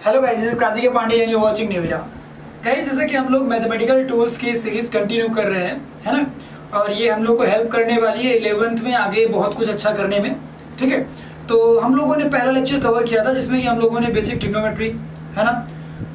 Hello guys, this is Kartikeya Pandey and you watching Newvira. Guys, जैसा कि हम लोग मैथमेटिकल टूल्स की सीरीज कंटिन्यू कर रहे हैं, है ना, और ये हम लोग को हेल्प करने वाली है 11th में आगे बहुत कुछ अच्छा करने में। ठीक है, तो हम लोगों ने पहला लेक्चर कवर किया था जिसमें कि हम लोगों ने बेसिक ट्रिग्नोमेट्री, है ना,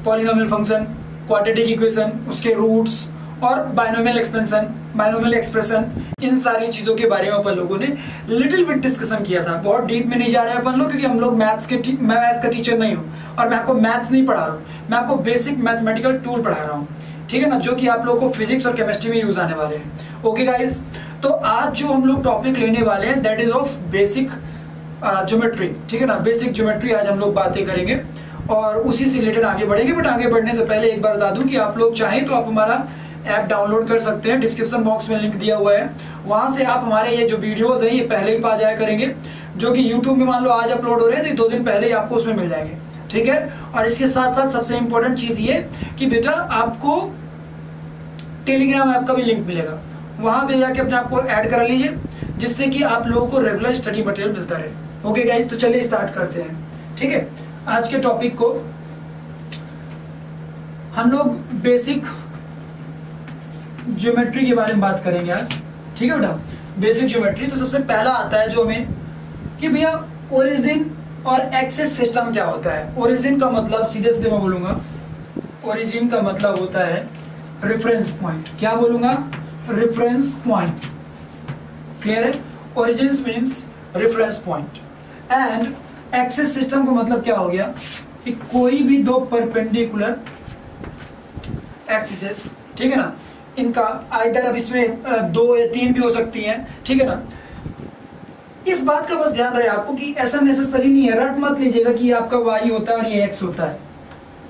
पॉलिनोमियल फंक्शन, क्वाड्रेटिक इक्वेशन, उसके रूट्स और बाइनोमियल एक्सपेंशन, बाइनोमियल एक्सप्रेशन, इन सारी चीजों के बारे में अपन लोगों ने लिटिल बिट डिस्कशन किया था। बहुत डीप में नहीं जा रहे हैं अपन लोग, क्योंकि हम लोग मैं मैथ्स का टीचर नहीं हूँ और मैं आपको मैथ्स नहीं पढ़ा रहा हूँ, मैं आपको बेसिक मैथमेटिकल टूल पढ़ा रहा हूँ। ठीक है ना, जो कि आप लोगों को फिजिक्स और केमिस्ट्री में यूज आने वाले हैं। ओके गाइस, तो आज जो हम लोग टॉपिक लेने वाले हैं that is of basic geometry. ठीक है ना, बेसिक ज्योमेट्री आज हम लोग बातें करेंगे और उसी से रिलेटेड आगे बढ़ेंगे। बट आगे बढ़ने से पहले एक बार बता दूं कि आप लोग चाहें तो आप हमारा ऐप डाउनलोड कर सकते हैं। डिस्क्रिप्शन बॉक्स में लिंक दिया हुआ है, वहां से आप हमारे ये जो वीडियोस हैं ये पहले ही पा जाया करेंगे, जो कि यूट्यूब में मान लो आज अपलोड हो रहे हैं तो 2 दिन पहले ही आपको उसमें मिल जाएंगे। ठीक है, और इसके साथ साथ सबसे इंपॉर्टेंट चीज ये कि बेटा आपको टेलीग्राम ऐप का भी लिंक मिलेगा, वहां पे जाके अपने आप को ऐड करा लीजिए, जिससे कि आप लोगों को रेगुलर स्टडी मटेरियल मिलता रहे। ओके गाइज, तो चलिए स्टार्ट करते हैं। ठीक है, आज के टॉपिक को हम लोग बेसिक ज्योमेट्री के बारे में बात करेंगे आज। ठीक है बेटा, बेसिक ज्योमेट्री। तो सबसे पहला आता है जो हमें कि भैया ओरिजिन और एक्सेस सिस्टम क्या होता है। ओरिजिन का मतलब सीधे सीधे मैं बोलूंगा, ओरिजिन का मतलब होता है रेफरेंस पॉइंट। क्या बोलूंगा? Reference point. क्लियर है? Origin means reference point. And axis system का मतलब क्या हो गया कि कोई भी दो परपेंडिकुलर एक्सिस, ठीक है ना, इनका आइदर, अब इसमें 2 या 3 भी हो सकती हैं। ठीक है ना, इस बात का बस ध्यान रहे आपको कि ऐसा नेसेसरी नहीं है, रट मत लीजिएगा कि ये आपका y होता है और ये x होता है।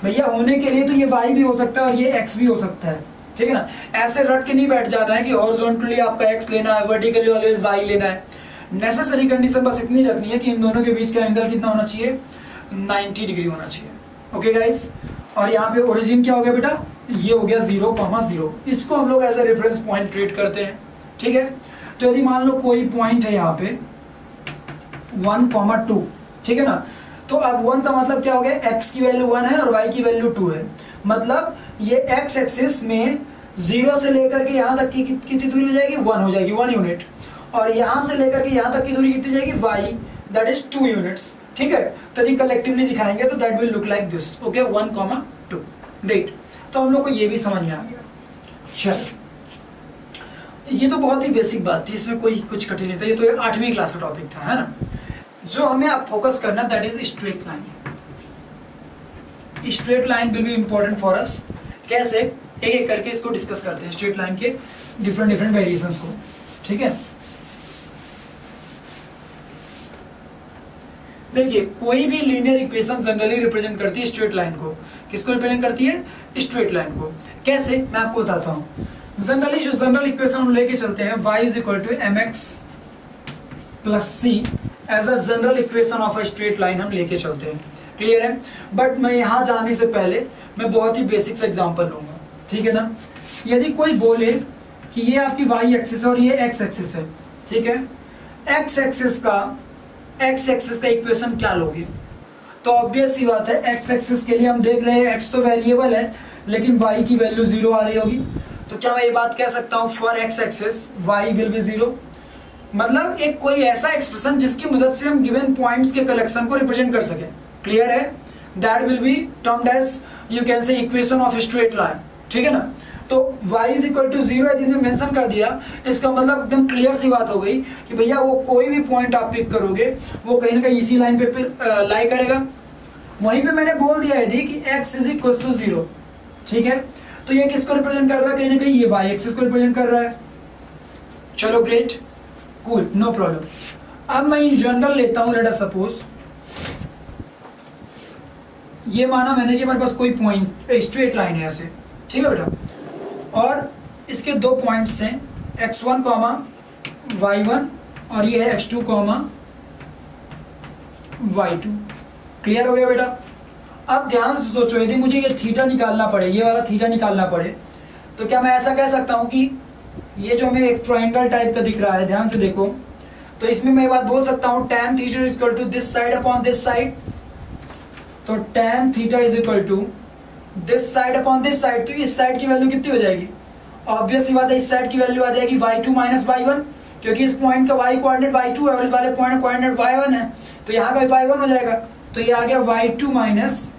भैया होने के लिए तो ये y भी हो सकता है और ये x भी हो सकता है। ठीक है ना, ऐसे रट के नहीं बैठ जाना है कि हॉरिजॉन्टली आपका x लेना है, वर्टिकली ऑलवेज y लेना है। नेसेसरी कंडीशन बस इतनी रखनी है कि इन दोनों के बीच का एंगल कितना होना चाहिए? 90 डिग्री होना चाहिए। ओके गाइस, और यहाँ पे ओरिजिन क्या हो गया बेटा? ये हो गया 0,0। इसको हम लोग as a reference point treat करते हैं। ठीक है, तो यदि मान लो कोई पॉइंट है यहाँ पे 1,2, ठीक है ना, तो अब 1 का मतलब क्या हो गया? x की वैल्यू 1 है और y की वैल्यू 2 है। मतलब ये x एक्सिस में 0 से लेकर के यहाँ तक की कितनी दूरी हो जाएगी? 1 हो जाएगी, 1 यूनिट। और यहाँ से लेकर के यहाँ तक की दूरी कितनी जाएगी? y, that is 2 units. ठीक है, तो यदि कलेक्टिवली दिखाएंगे तो that will look like this. Okay, 1,2। Great, तो हम लोग को ये भी समझ में आ गया। चलो, ये तो बहुत ही बेसिक बात थी, इसमें कोई कुछ कठिन नहीं था, ये तो 8वीं क्लास का टॉपिक था, है ना। जो हमें आप फोकस करना that is straight line. Straight line will be important for us. कैसे? एक एक करके इसको डिस्कस करते हैं, स्ट्रेट लाइन के डिफरेंट वेरिएशंस को। ठीक है, देखिए कोई भी लीनियर इक्वेशन जनरली रिप्रेजेंट करती है स्ट्रेट लाइन को। किसको रिप्रेजेंट करती है? स्ट्रेट लाइन को। कैसे? मैं आपको बताता हूं। जनरली जो जनरल इक्वेशन हम लेके चलते हैं y is equal to mx plus c as a general equation of a straight line हम लेके चलते हैं। क्लियर है? बट मैं यहां जाने से पहले मैं बहुत ही बेसिक से एग्जांपल लूंगा। ठीक है ना, यदि कोई बोले कि ये आपकी y एक्सिस है और ये x एक्सिस है, ठीक है, x एक्सिस का इक्वेशन क्या लोगे? तो ऑब्वियस सी बात है, x एक्सिस के लिए हम देख रहे हैं x तो वेरिएबल है लेकिन y की वैल्यू 0 आ रही होगी। तो क्या मैं ये बात कह सकता हूं for x axis y will be 0? मतलब एक कोई ऐसा एक्सप्रेशन जिसकी मदद से हम गिवन पॉइंट्स के कलेक्शन को रिप्रेजेंट कर सके। क्लियर है? That will be termed as, you can say, equation of straight line. ठीक है ना, तो y इज इक्वल टू 0 यदि मैंने मेंशन कर दिया, इसका मतलब एकदम क्लियर सी बात हो गई कि भैया वो कोई भी पॉइंट आप पिक करोगे वो कहीं ना कहीं इसी लाइन पे लाई करेगा। वहीं पे मैंने बोल दिया यदि कि x इज इक्वल टू 0, ठीक है, तो ये किसको रिप्रेजेंट कर रहा है? कहीं ना कहीं ये y एक्सिस को रिप्रेजेंट कर रहा है। चलो ग्रेट, कूल, नो प्रॉब्लम। अब मैं इन जनरल लेता हूं, लेट अस सपोज ये माना मैंने कि हमारे पास कोई पॉइंट स्ट्रेट लाइन है ऐसे, ठीक है बेटा, और इसके 2 पॉइंट्स हैं x1, y1 और ये है x2, y2। क्लियर हो गया बेटा? अब ध्यान से सोचो, यदि मुझे ये थीटा निकालना पड़े, ये वाला थीटा निकालना पड़े, तो क्या मैं ऐसा कह सकता हूं कि ये जो हमें एक ट्रायंगल टाइप का दिख रहा है, ध्यान से देखो, तो इसमें मैं बात बोल सकता हूं tan theta equal to this side upon this side. तो tan theta is equal to this side upon this side, तो इस साइड की वैल्यू कितनी हो जाएगी? ऑब्वियस सी बात है, इस साइड की वैल्यू आ जाएगी y2 माइनस y1, क्योंकि इस पॉइंट का y कोऑर्डिनेट y2 है और इस वाले पॉइंट का कोऑर्डिनेट y1 है, तो यहाँ का y1 हो जाएगा, तो ये आ गया y2 माइनस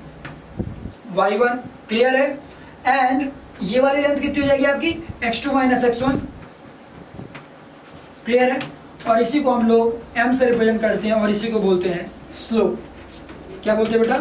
y1। क्लियर है? एंड ये वाली लेंथ कितनी हो जाएगी आपकी? x2 minus x1। क्लियर है? और इसी को हम लोग m से रिप्रेजेंट करते हैं और इसी को बोलते हैं स्लोप। क्या बोलते हैं बेटा?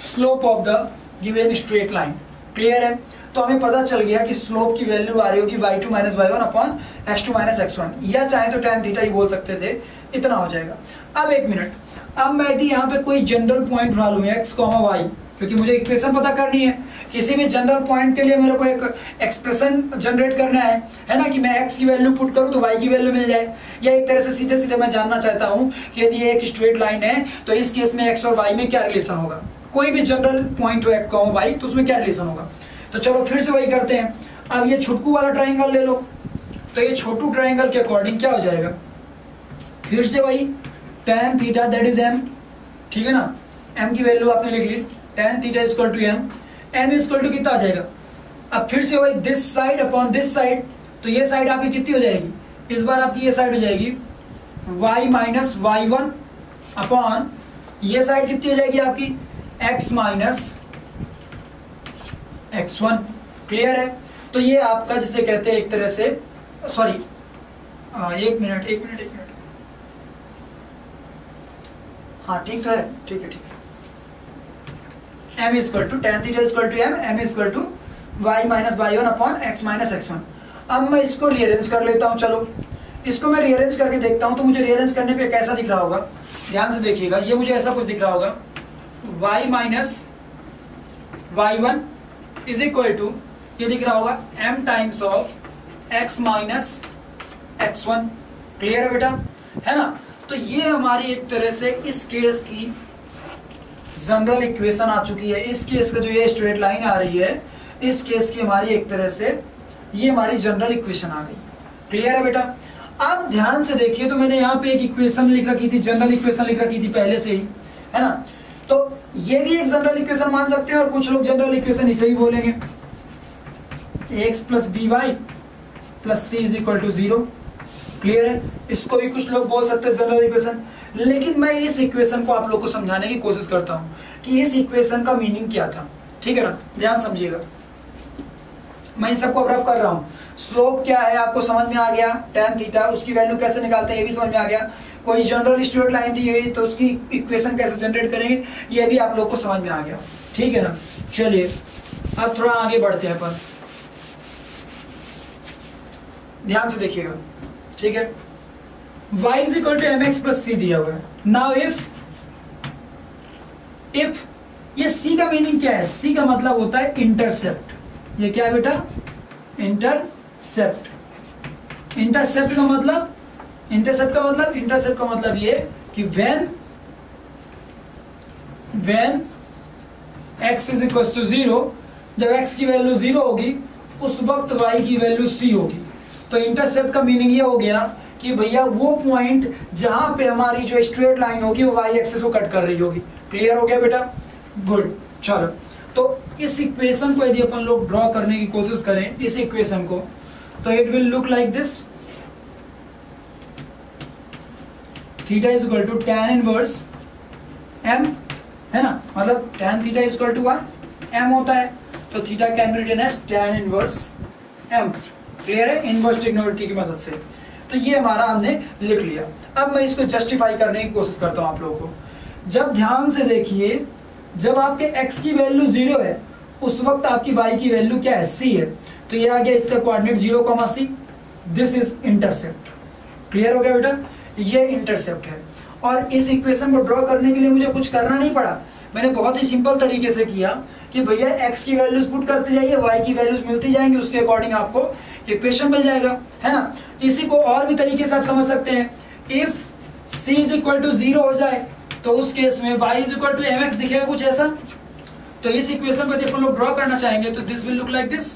Slope of the given straight line. Clear है? तो हमें पता चल गया कि स्लोप की वैल्यू आ रही होगी y2 minus y1 upon x2 minus x1, या चाहे तो tan थीटा ही बोल सकते थे, इतना हो जाएगा। अब एक मिनट, अब मैं यदि यहाँ पे कोई जनरल पॉइंट उठा लूँ x, y, क्योंकि मुझे इक्वेशन पता करनी है, किसी भी जनरल पॉइंट के लिए मेरे को एक एक्सप्रेशन जनरेट करना है ना, कि मैं x की वैल्यू पुट करूँ तो y की वैल्यू मिल जाए, या एक तरह से सीधे सीधे मैं जानना चाहता हूँ कि यदि ये एक स्ट्रेट लाइन है तो इस केस में x और y में क्या रिलेशन होगा। कोई भी जनरल पॉइंट हो x, y, तो उसमें क्या रिलेशन होगा। तो चलो फिर से वही करते हैं। अब ये छोटू वाला ट्राइंगल ले लो, तो ये छोटू ट्राइंगल के अकॉर्डिंग क्या हो जाएगा? फिर से वही tan theta that is m, ठीक है ना, m की वैल्यू आपने लिख ली, tan theta is equal to m is equal to कितना आ जाएगा? अब फिर से वही this side upon this side, तो ये साइड आपकी कितनी हो जाएगी? इस बार आपकी ये साइड हो जाएगी y माइनस y1 अपॉन ये साइड कितनी हो जाएगी आपकी? x minus x1। क्लियर है? तो ये आपका जिसे कहते हैं एक तरह से, सॉरी एक मिनट, हाँ ठीक तो है, ठीक है, m is equal to tan theta is equal to m is equal to y minus y1 upon x minus x1। अब मैं इसको रीअरेंज कर लेता हूँ। चलो इसको मैं रीअरेंज करके देखता हूँ, तो मुझे रीअरेंज करने पे कैसा दिख रहा होगा, ध्यान से देखिएगा। ये मुझे ऐसा कुछ दिख रहा होगा, y minus y1 is equal to, ये दिख रहा होगा m times of x minus x1। Clear है बेटा? है ना? तो ये हमारी एक तरह से इस केस की जनरल इक्वेशन आ चुकी है। इस केस का जो ये स्ट्रेट लाइन आ रही है, इस केस की हमारी एक तरह से ये हमारी जनरल इक्वेशन आ गई। क्लियर है बेटा? अब ध्यान से देखिए, तो मैंने यहाँ पे एक इक्वेशन लिख रखी थी, जनरल इक्वेशन लिख रखी थी पहले से ही, है ना। तो ये भी एक जनरल इक्वेशन मान सकते हैं, और कुछ लोग जनरल इक्वेशन इसे ही बोलेंगे, x plus b y plus c is equal to 0। Clear है? इसको भी कुछ लोग बोल सकते हैं जनरल इक्वेशन। लेकिन मैं इस इक्वेशन को आप लोग को समझाने की कोशिश करता हूं कि इस इक्वेशन का मीनिंग क्या था। ठीक है ना? ध्यान समझिएगा, मैं इन सबको रफ कर रहा हूं। स्लोप क्या है आपको समझ में आ गया, tan थीटा, उसकी वैल्यू कैसे निकालते हैं ये भी समझ में आ गया। कोई जनरल स्ट्रेट लाइन दी है तो उसकी इक्वेशन कैसे जनरेट करेंगे ये भी आप लोग को समझ में आ गया। ठीक है ना? चलिए अब थोड़ा आगे बढ़ते हैं अपन, ध्यान से देखिएगा। ठीक है? y is equal to mx plus C दिया हुआ है। नाउ इफ ये c का मीनिंग क्या है? c का मतलब होता है इंटरसेप्ट। ये क्या है बेटा? इंटरसेप्ट। इंटरसेप्ट का मतलब ये कि when x is equal to 0, जब x की वैल्यू 0 होगी उस वक्त y की वैल्यू c होगी। तो इंटरसेप्ट का मीनिंग ये हो गया कि भैया वो पॉइंट जहां पे हमारी जो स्ट्रेट लाइन होगी वो y एक्सिस को कट कर रही होगी। क्लियर हो गया बेटा? गुड। चलो तो इस इक्वेशन को यदि अपन लोग ड्रॉ करने की कोशिश करें, इस इक्वेशन को, तो it will look like this. Theta is equal to tan inverse m, है ना, मतलब tan theta is equal to m होता है, तो theta can be written as tan inverse m। Clear है? इनवर्स ट्रिग्नोमेट्री की मदद से। तो ये हमारा हमने लिख लिया। अब मैं इसको जस्टिफाई करने की कोशिश करता हूं आप लोगों को। जब ध्यान से देखिए, जब आपके x की वैल्यू 0 है उस वक्त आपकी y की वैल्यू क्या है? c है। तो ये आ गया इसका coordinate 0, c। This is intercept. Clear हो गया बेटा? ये इंटरसेप्ट है। और इस इक्वेशन को ड्रॉ करने के लिए मुझे कुछ करना नहीं पड़ा, मैंने बहुत ही सिंपल तरीके से किया कि भैया x की वैल्यूज पुट करते जाइए, y की वैल्यूज मिलती जाएंगी, उसके अकॉर्डिंग आपको इक्वेशन मिल जाएगा, है ना। इसी को और भी तरीके से आप समझ सकते हैं। If c is equal to 0 हो जाए तो उस केस में y is equal to mx दिखेगा कुछ ऐसा। तो इस इक्वेशन को यदि अपन लोग ड्रॉ करना चाहेंगे तो this will look like this.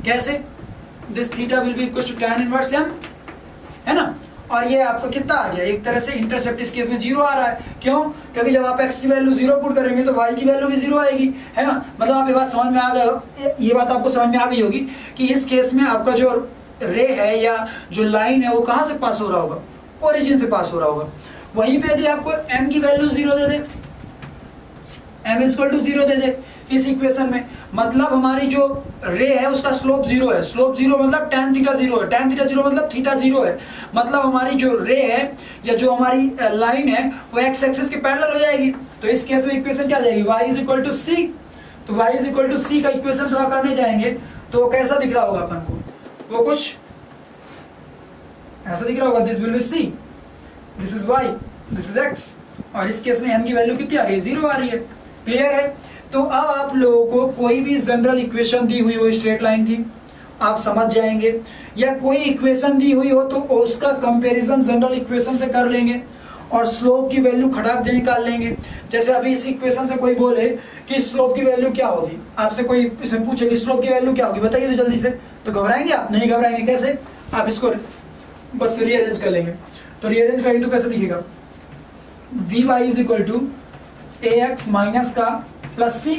कैसे? This theta will be equal to tan inverse m, है ना। और ये आपका कितना आ गया, एक तरह से इंटरसेप्ट इस केस में 0 आ रहा है। क्यों? क्योंकि जब आप x की वैल्यू 0 पुट करेंगे तो y की वैल्यू भी 0 आएगी, है ना। मतलब आप ये बात समझ में आ गए, ये बात आपको समझ में आ गई होगी कि इस केस में आपका जो रे है या जो लाइन है वो कहाँ से पास हो रहा होगा, ओरिजिन से पास हो रहा होगा। वहीं पे यदि आपको m की वैल्यू 0 दे दे, m इक्वल टू 0 दे दे इस इक्वेशन में, मतलब हमारी जो रे है उसका स्लोप 0 है। स्लोप 0 मतलब tan थीटा 0 है, tan थीटा 0 मतलब थीटा 0 है। मतलब हमारी जो रे है या जो हमारी लाइन है वो x एक्सिस के पैरेलल हो जाएगी। तो इस केस में इक्वेशन क्या जाएगी, y इज इक्वल टू सी। तो y इज इक्वल टू सी का इक्वेशन ड्रॉ करने जाएंगे तो वो कैसा दिख रहा होगा अपन को, वो कुछ ऐसा दिख रहा होगा, this will be c, this is y, this is x, और इस केस में m की वैल्यू कितनी आ रही है, 0 आ रही है। क्लियर है? तो अब आप लोगों को कोई भी जनरल इक्वेशन दी हुई हो स्ट्रेट लाइन की, आप समझ जाएंगे, या कोई इक्वेशन दी हुई हो तो उसका कंपैरिजन जनरल इक्वेशन से कर लेंगे और स्लोप की वैल्यू खटाक दे निकाल लेंगे। जैसे अभी इस इक्वेशन से कोई बोले कि स्लोप की वैल्यू क्या होगी, आपसे कोई इसमें पूछे कि स्लोप की वैल्यू क्या होगी, बताइए तो जल्दी से। तो घबराएंगे आप? नहीं घबराएंगे। कैसे? आप इसको बस रीअरेंज कर लेंगे। तो रीअरेंज करेंगे तो कैसे दिखेगा, b y is equal to a x minus का प्लस सी।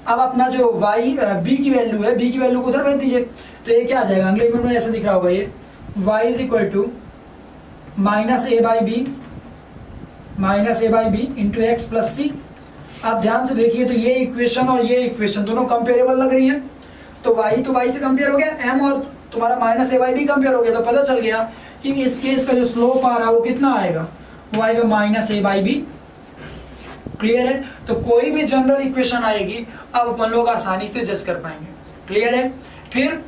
अब अपना जो y b की वैल्यू है, b की वैल्यू को उधर भेज दीजिए, तो ये क्या आ जाएगा, अगले मिनट में ऐसे दिख रहा होगा, ये y is equal to minus A by B into X plus C. आप ध्यान से देखिए तो ये इक्वेशन और ये इक्वेशन दोनों कंपेरेबल लग रही है। तो y से कंपेयर हो गया, m और तुम्हारा minus A by b compare हो गया, तो पता चल गया कि इस केस का जो स्लोप आ रहा है वो कितना आएगा, वो आएगा minus A by b. Clear है? तो कोई भी जनरल इक्वेशन आएगी अब अपन लोग आसानी से जज कर पाएंगे। क्लियर है? फिर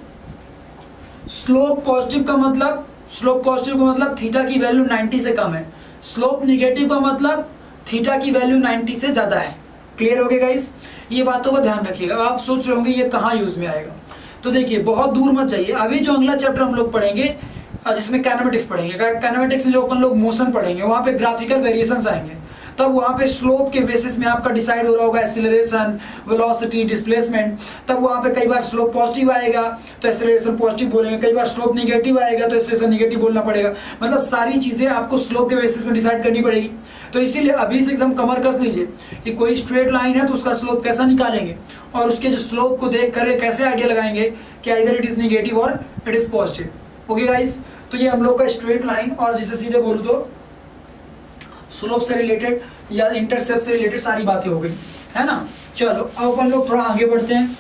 स्लोप पॉजिटिव का मतलब थीटा की वैल्यू 90 से कम है, स्लोप निगेटिव का मतलब थीटा की वैल्यू 90 से ज्यादा है। क्लियर हो गया गाइस? ये बातों का ध्यान रखिएगा। आप सोच रहे होंगे ये कहाँ यूज में आएगा, तो देखिए बहुत दूर मत जाइए। अभी जो अगला चैप्टर हम लोग पढ़ेंगे जिसमें कैनेमेटिक्स पढ़ेंगे, कैनेमेटिक्स में जो अपन लोग मोशन पढ़ेंगे वहां पे ग्राफिकल वेरिएशंस आएंगे, तब वहां पे स्लोप के बेसिस में आपका डिसाइड हो रहा होगा एक्सीलरेशन, वेलोसिटी, डिस्प्लेसमेंट। तब वहां पे कई बार स्लोप पॉजिटिव आएगा तो एक्सीलरेशन पॉजिटिव बोलेंगे, कई बार स्लोप निगेटिव आएगा तो एक्सीलरेशन निगेटिव बोलना पड़ेगा। मतलब सारी चीजें आपको स्लोप के बेसिस में डिसाइड करनी पड़ेगी। तो इसीलिए अभी से एकदम कमर कस लीजिए कि कोई स्ट्रेट लाइन है तो उसका स्लोप कैसा निकालेंगे और उसके जो स्लोप को देख कर कैसे आइडिया लगाएंगे कि इधर इट इज निगेटिव और it is positive. Okay guys, तो ये हम लोग का स्ट्रेट लाइन और जिसे सीधे बोलूं तो स्लोप से रिलेटेड या इंटरसेप्ट से रिलेटेड सारी बातें हो गई, है ना। चलो अब अपन लोग थोड़ा आगे बढ़ते हैं।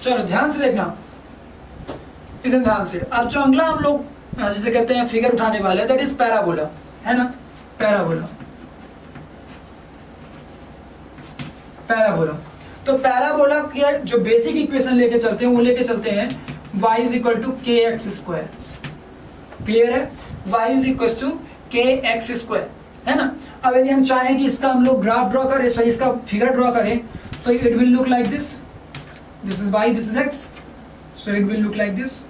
चलो ध्यान से देखना, इधर ध्यान से। अब जो अगला हम लोग जिसे कहते हैं फिगर उठाने वाले हैं, दैट इज पैराबोला, है ना। पैराबोला तो पैराबोला की जो बेसिक इक्वेशन लेके चलते हैं वो लेके चलते हैं y इज इक्वल टू के एक्स स्क्वायर। क्लियर है? y इज इक्वल टू के एक्स स्क्वायर, है ना। अब यदि हम चाहें कि इसका हम लोग ग्राफ ड्रॉ करें, सॉरी इसका फिगर ड्रॉ करें, तो it will look like this, this is y, this is x, so it will look like this.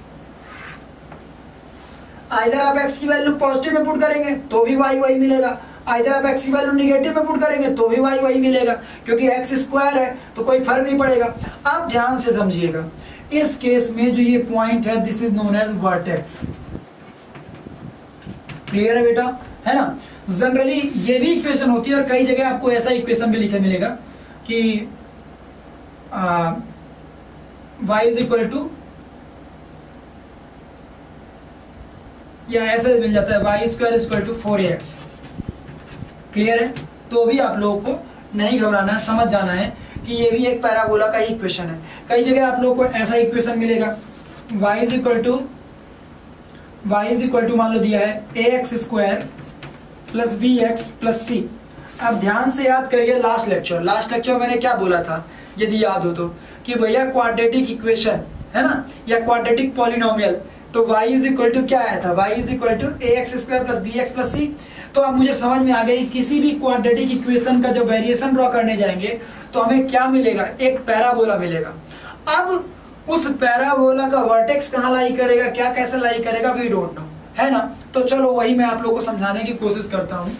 Either आप x की वैल्यू पॉजिटिव में पुट करेंगे तो भी y वही मिलेगा, आइदर आप x की वैल्यू निगेटिव में पुट करेंगे तो भी y वही मिलेगा, क्योंकि x स्क्वायर है तो कोई फर्क नहीं पड़ेगा। आप ध्यान से समझिएगा, इस केस में जो ये पॉइंट है this is known as vertex. Clear है बेटा, है ना। जनरली ये भी इक्वेशन होती है और कई जगह आपको ऐसा इक्वेशन भी लिखे मिलेगा कि y इज इक्वल टू, या ऐसा मिल जाता है y square is equal to 4ax। Clear है? तो भी आप लोगों को नहीं घबराना है, समझ जाना है कि ये भी एक पैराबोला का ही इक्वेशन है। कई जगह आप लोगों को ऐसा इक्वेशन मिलेगा y इज इक्वल टू मान लो दिया है ax square plus bx plus c। अब ध्यान से याद करिए लास्ट लेक्चर मैंने क्या बोला था, यदि याद हो तो, कि भैया क्वाड्रेटिक इक्वेशन है ना, या क्वाड्रेटिक पॉलिनोमियल, तो y इज इक्वल टू क्या आया था, y is equal to ax square plus bx plus c। तो अब मुझे समझ में आ गई किसी भी क्वाड्रेटिक इक्वेशन का जब वेरिएशन ड्रॉ करने जाएंगे तो हमें क्या मिलेगा, एक पैराबोला मिलेगा। अब उस पैराबोला का वर्टेक्स कहाँ लाई करेगा, क्या कैसे लाई करेगा, वी डोंट नो, है ना। तो चलो वही मैं आप लोगों को समझाने की कोशिश करता हूँ।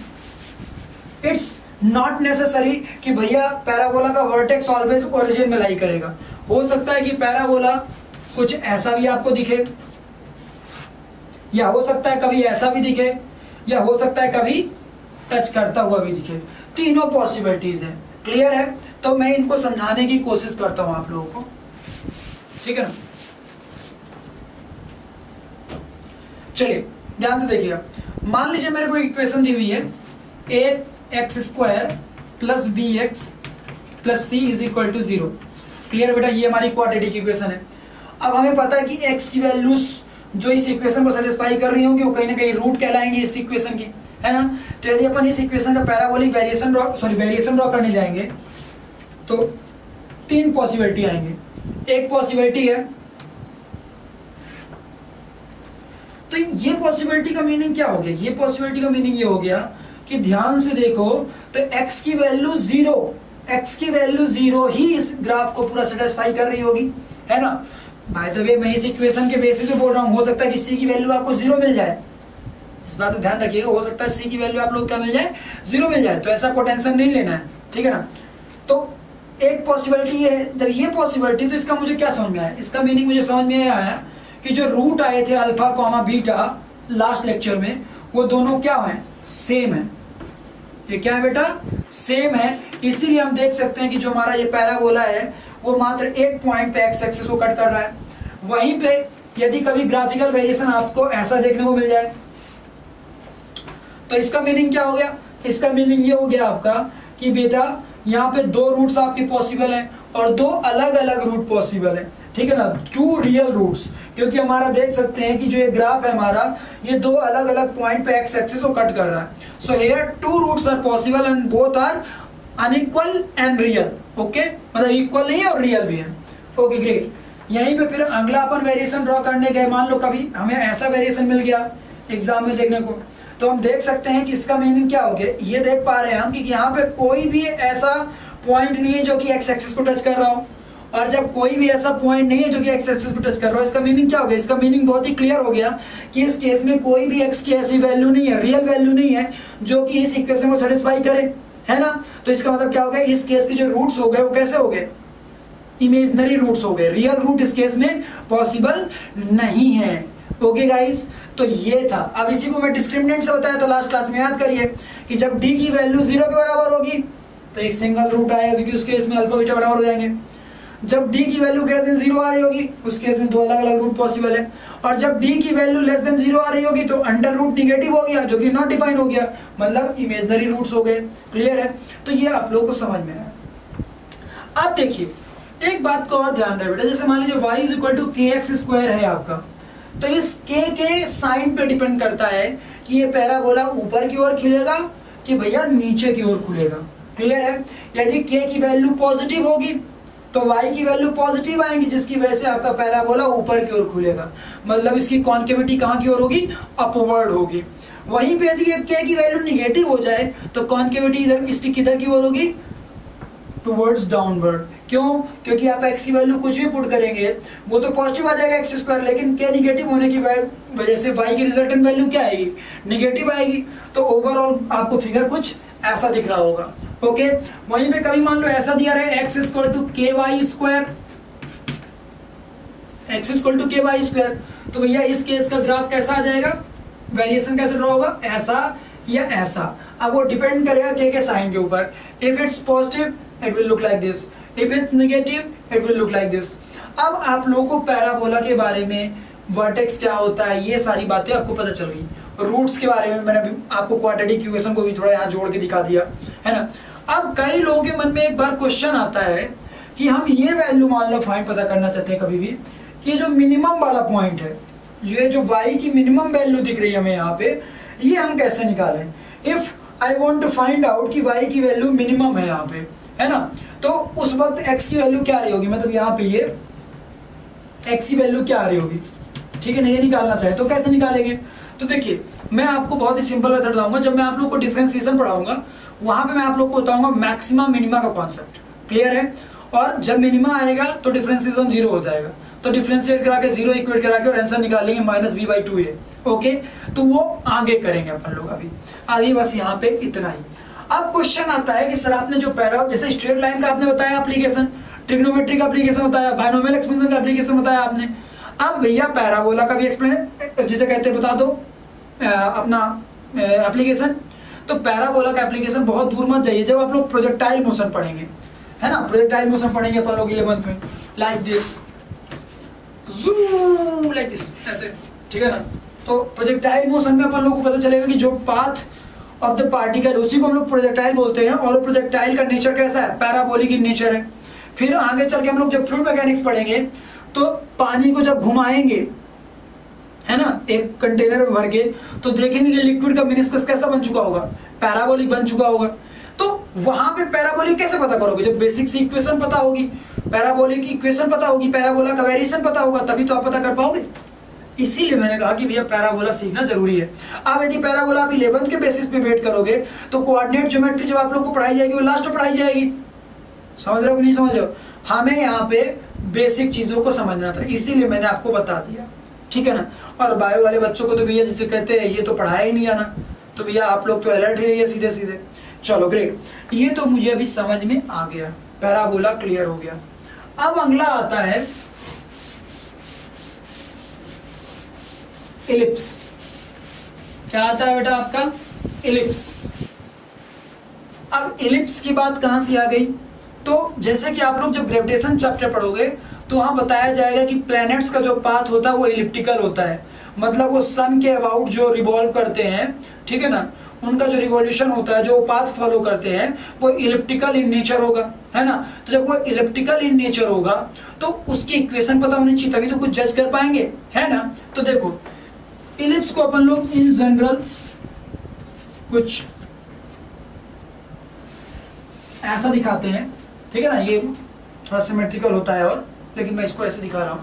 इट्स नॉट नेसेसरी कि भैया पैराबोला का वर्टेक्स ऑलवेज ओरिजिन में लाई करेगा। हो सकता है कि पैराबोला कुछ ऐसा भी आपको दिखे, या हो सकता है कभी ऐसा भी दिखे, या हो सकता है कभी टच करता हुआ भी दिखे। तीनों पॉसिबिलिटीज है। क्लियर है? तो मैं इनको समझाने की कोशिश करता हूं आप लोगों को, ठीक है ना। चलिए ध्यान से देखिएगा। मान लीजिए मेरे को इक्वेशन दी हुई है ax² + bx + c = 0। क्लियर बेटा? ये हमारी क्वाड्रेटिक इक्वेशन है। अब हमें पता है कि x की वैल्यूज जो इस इक्वेशन को सेटिस्फाई कर रही होंगी वो कहीं ना कहीं रूट कहलाएंगे इस इक्वेशन की, है ना। तो यदि अपन इस इक्वेशन का पैराबोलिक वेरिएशन ड्रॉ करने जाएंगे तो तीन पॉसिबिलिटी आएंगे। एक पॉसिबिलिटी है, तो ये पॉसिबिलिटी का मीनिंग क्या हो गया? ये पॉसिबिलिटी का मीनिंग ये हो गया कि ध्यान से देखो तो x की वैल्यू 0 ही इस ग्राफ को पूरा सेटिस्फाई कर रही होगी, है ना। बाय द वे मैं इस इक्वेशन के बेसिस पे बोल रहा हूं, हो सकता है कि c की वैल्यू आपको 0 मिल जाए। इस बात को ध्यान रखिएगा, हो सकता है c की वैल्यू आप लोग क्या मिल जाए? 0 मिल जाए। तो ऐसा को टेंशन नहीं लेना है, ठीक है ना। तो एक पॉसिबिलिटी ये है। जब ये पॉसिबिलिटी, तो इसका मुझे क्या समझ में आया? इसका मीनिंग मुझे समझ में आया कि जो रूट आए थे alpha comma beta last lecture में, वो दोनों क्या है? सेम है। ये क्या है बेटा? सेम है। इसीलिए हम देख सकते हैं कि जो हमारा ये पैराबोला है वो मात्र एक पॉइंट पे एक्स एक्सिस को कट कर रहा है। वहीं पे यदि कभी ग्राफिकल वेरिएशन आपको ऐसा देखने को मिल जाए तो इसका मीनिंग क्या हो गया? इसका मीनिंग ये हो गया आपका कि बेटा यहाँ पे दो रूट्स आपके पॉसिबल हैं और दो अलग अलग रूट पॉसिबल है, ठीक है ना। टू रियल रूट्स, क्योंकि हमारा देख सकते हैं कि जो ये ग्राफ है हमारा, ये दो अलग अलग पॉइंट पे एक्स एक्सिस को कट कर रहा है। So here two roots are possible and both are unequal and real. Okay, मतलब इक्वल नहीं है और रियल भी है। Okay great. यहीं पे फिर अगला अपन वेरिएशन ड्रॉ करने गए। मान लो कभी हमें ऐसा वेरिएशन मिल गया एग्जाम में देखने को, तो हम देख सकते हैं कि इसका मीनिंग क्या हो गया। ये देख पा रहे हैं हम कि यहाँ पे कोई भी ऐसा पॉइंट नहीं है जो कि एक्स एक्सिस को टच कर रहा हो, और जब कोई भी ऐसा पॉइंट नहीं है जो कि एक्स एक्सिस को टच कर रहा हो, इसका मीनिंग क्या हो गया? इसका मीनिंग बहुत ही क्लियर हो गया कि इस केस में कोई भी एक्स की ऐसी वैल्यू नहीं है, रियल वैल्यू नहीं है जो कि इस इक्वेशन को सेटिस्फाई करे, है ना। तो इसका मतलब क्या हो गया? इस केस के जो रूट्स हो गए वो कैसे हो गए? इमेजिनरी रूट्स हो गए। रियल रूट इस केस में पॉसिबल नहीं है। ओके गाइस, तो ये था। अब इसी को मैं डिस्क्रिमिनेंट से बताया था लास्ट क्लास में, याद करिए कि जब डी की वैल्यू 0 के बराबर होगी तो एक सिंगल रूट आएगा, क्योंकि उस केस में अल्फा बीटा बराबर हो जाएंगे। जब डी की वैल्यू ग्रेटर देन 0 आ रही होगी उस केस में दो अलग अलग रूट पॉसिबल है, और जब डी की वैल्यू लेस देन 0 आ रही होगी तो अंडर रूट निगेटिव हो गया, जो कि नॉट डिफाइन हो गया, मतलब इमेजिनरी रूट्स हो गए। क्लियर है? तो ये आप लोगों को समझ में आया। अब देखिए एक बात को और ध्यान रहे बेटा, जैसे मान लीजिए y = kx² है आपका, तो इस k के साइन पे डिपेंड करता है कि ये पैराबोला ऊपर की ओर खुलेगा कि भैया नीचे की ओर खुलेगा। क्लियर है? यदि k की वैल्यू पॉजिटिव होगी तो y की वैल्यू पॉजिटिव आएंगी, जिसकी वजह से आपका पैराबोला ऊपर की ओर खुलेगा, मतलब इसकी कॉन्केविटी कहां की ओर होगी? अपवर्ड होगी। वहीं पे यदि k की वैल्यू निगेटिव हो जाए तो कॉन्केविटी इधर इसकी किधर की ओर होगी? Towards downward. क्यों? क्योंकि आप x की वैल्यू कुछ भी पुट करेंगे वो तो पॉजिटिव आ जाएगा x², लेकिन k निगेटिव होने की वजह से y की रिजल्टेंट वैल्यू क्या आएगी? निगेटिव आएगी। तो ओवरऑल आपको फिगर कुछ ऐसा दिख रहा होगा। ओके, वहीं पे कभी मान लो ऐसा दिया रहे x = ky², तो भैया इस केस का ग्राफ कैसा आ जाएगा? वेरिएशन कैसे ड्रॉ होगा? ऐसा या ऐसा। अब वो डिपेंड करेगा k के साइन के ऊपर। If it's positive it will look like this, if it's negative it will look like this। अब आप लोगों को पैराबोला के बारे में, वर्टेक्स क्या होता है, ये सारी बातें आपको पता चल गई। रूट्स के बारे में मैंने अभी आपको क्वाड्रेटिक इक्वेशन को भी थोड़ा यहाँ जोड़ के दिखा दिया, है ना। अब कई लोगों के मन में एक बार क्वेश्चन आता है कि हम ये वैल्यू मान लो फाइंड पता करना चाहते हैं कभी भी कि जो मिनिमम वाला पॉइंट है, ये जो y की मिनिमम वैल्यू दिख रही है हमें यहाँ पे, ये हम कैसे निकालें? If I want to find out कि y की वैल्यू मिनिमम है यहाँ पे, है ना, तो उस वक्त x की वैल्यू क्या आ रही होगी? मतलब यहाँ पे ये x की वैल्यू क्या आ रही होगी? ठीक है ना, ये निकालना चाहे तो कैसे निकालेंगे? तो देखिए मैं आपको बहुत ही सिंपल मेथड बताऊंगा। जब मैं आप लोग को डिफरेंशिएशन पढ़ाऊंगा वहां पे मैं आप लोग को बताऊंगा मैक्सिमा मिनिमा का कॉन्सेप्ट। क्लियर है? और जब मिनिमा आएगा तो डिफरेंशिएशन 0 हो जाएगा, तो डिफरेंशिएट करा के 0 इक्वेट करा के और आंसर निकाल लेंगे -b/2a। ओके, तो वो आगे करेंगे अपन लोग। अभी बस यहाँ पे इतना ही। अब क्वेश्चन आता है कि सर आपने जो पैरा, जैसे स्ट्रेट लाइन का आपने बताया एप्लीकेशन, ट्रिग्नोमेट्री का एप्लीकेशन बताया, बायनोमियल एक्सपेंशन का एप्लीकेशन बताया आपने, अब भैया पैराबोला का भी एक्सप्लेन जिसे कहते हैं बता दो अपना एप्लीकेशन। तो पैराबोला का एप्लीकेशन बहुत दूर मत जाइए, जब आप लोग प्रोजेक्टाइल मोशन पढ़ेंगे, है ना, प्रोजेक्टाइल मोशन पढ़ेंगे अपन लोग 11th में, लाइक दिस, जू लाइक दिस, ऐसे, ठीक है ना। तो प्रोजेक्टाइल मोशन में अपन लोग को पता चलेगा कि जो पाथ ऑफ द पार्टिकल उसी को हम लोग प्रोजेक्टाइल बोलते हैं, और प्रोजेक्टाइल का नेचर कैसा है, पैराबोलिक इन नेचर है। फिर आगे चल के हम लोग जब फ्लूइड मैकेनिक्स पढ़ेंगे तो पानी को जब घुमाएंगे, है ना, एक कंटेनर में भर के, तो देखेंगे कि लिक्विड का मिनिस्कस कैसा बन चुका होगा, पैराबोलिक बन चुका होगा। तो वहां पे पैराबोलिक कैसे पता करोगे, जब बेसिक सी इक्वेशन पता होगी, पैराबोलिक की इक्वेशन पता होगी, पैराबोला का वेरिएशन पता होगा, तभी तो आप पता कर पाओगे। इसीलिए मैंने कहा कि भैया पैराबोला सीखना जरूरी है। अब यदि पैराबोला आप 11th के बेसिस पे वेट करोगे तो कोऑर्डिनेट ज्योमेट्री जब आप लोग को पढ़ाई जाएगी वो लास्ट में पढ़ाई जाएगी। समझ रहे हो कि नहीं समझ रहे हो? हमें यहाँ पे बेसिक चीजों को समझना था, इसीलिए मैंने आपको बता दिया, ठीक है ना। और बायो वाले बच्चों को तो भैया जिसे कहते हैं ये तो पढ़ाया ही नहीं आना, तो भैया आप लोग तो अलर्ट ही रहिए सीधे सीधे। चलो ग्रेट, ये तो मुझे अभी समझ में आ गया, पैराबोला क्लियर हो गया। अब अगला आता है इलिप्स। क्या आता है बेटा आपका? इलिप्स। अब इलिप्स की बात कहां से आ गई? तो जैसे कि आप लोग जब ग्रेविटेशन चैप्टर पढ़ोगे तो वहां बताया जाएगा कि प्लैनेट्स का जो पाथ होता है वो इलिप्टिकल होता है, मतलब वो सन के अबाउट जो रिवॉल्व करते हैं, ठीक है ना, उनका जो रिवॉल्यूशन होता है, जो पाथ फॉलो करते हैं, वो इलिप्टिकल इन नेचर होगा, है ना। तो जब वो इलिप्टिकल इन नेचर होगा तो उसकी इक्वेशन पता होनी चाहिए, तभी तो कुछ जज कर पाएंगे, है ना। तो देखो इलिप्स को अपन लोग इन जनरल कुछ ऐसा दिखाते हैं, ठीक है ना, ये थोड़ा सिमेट्रिकल होता है और, लेकिन मैं इसको ऐसे दिखा रहा हूं,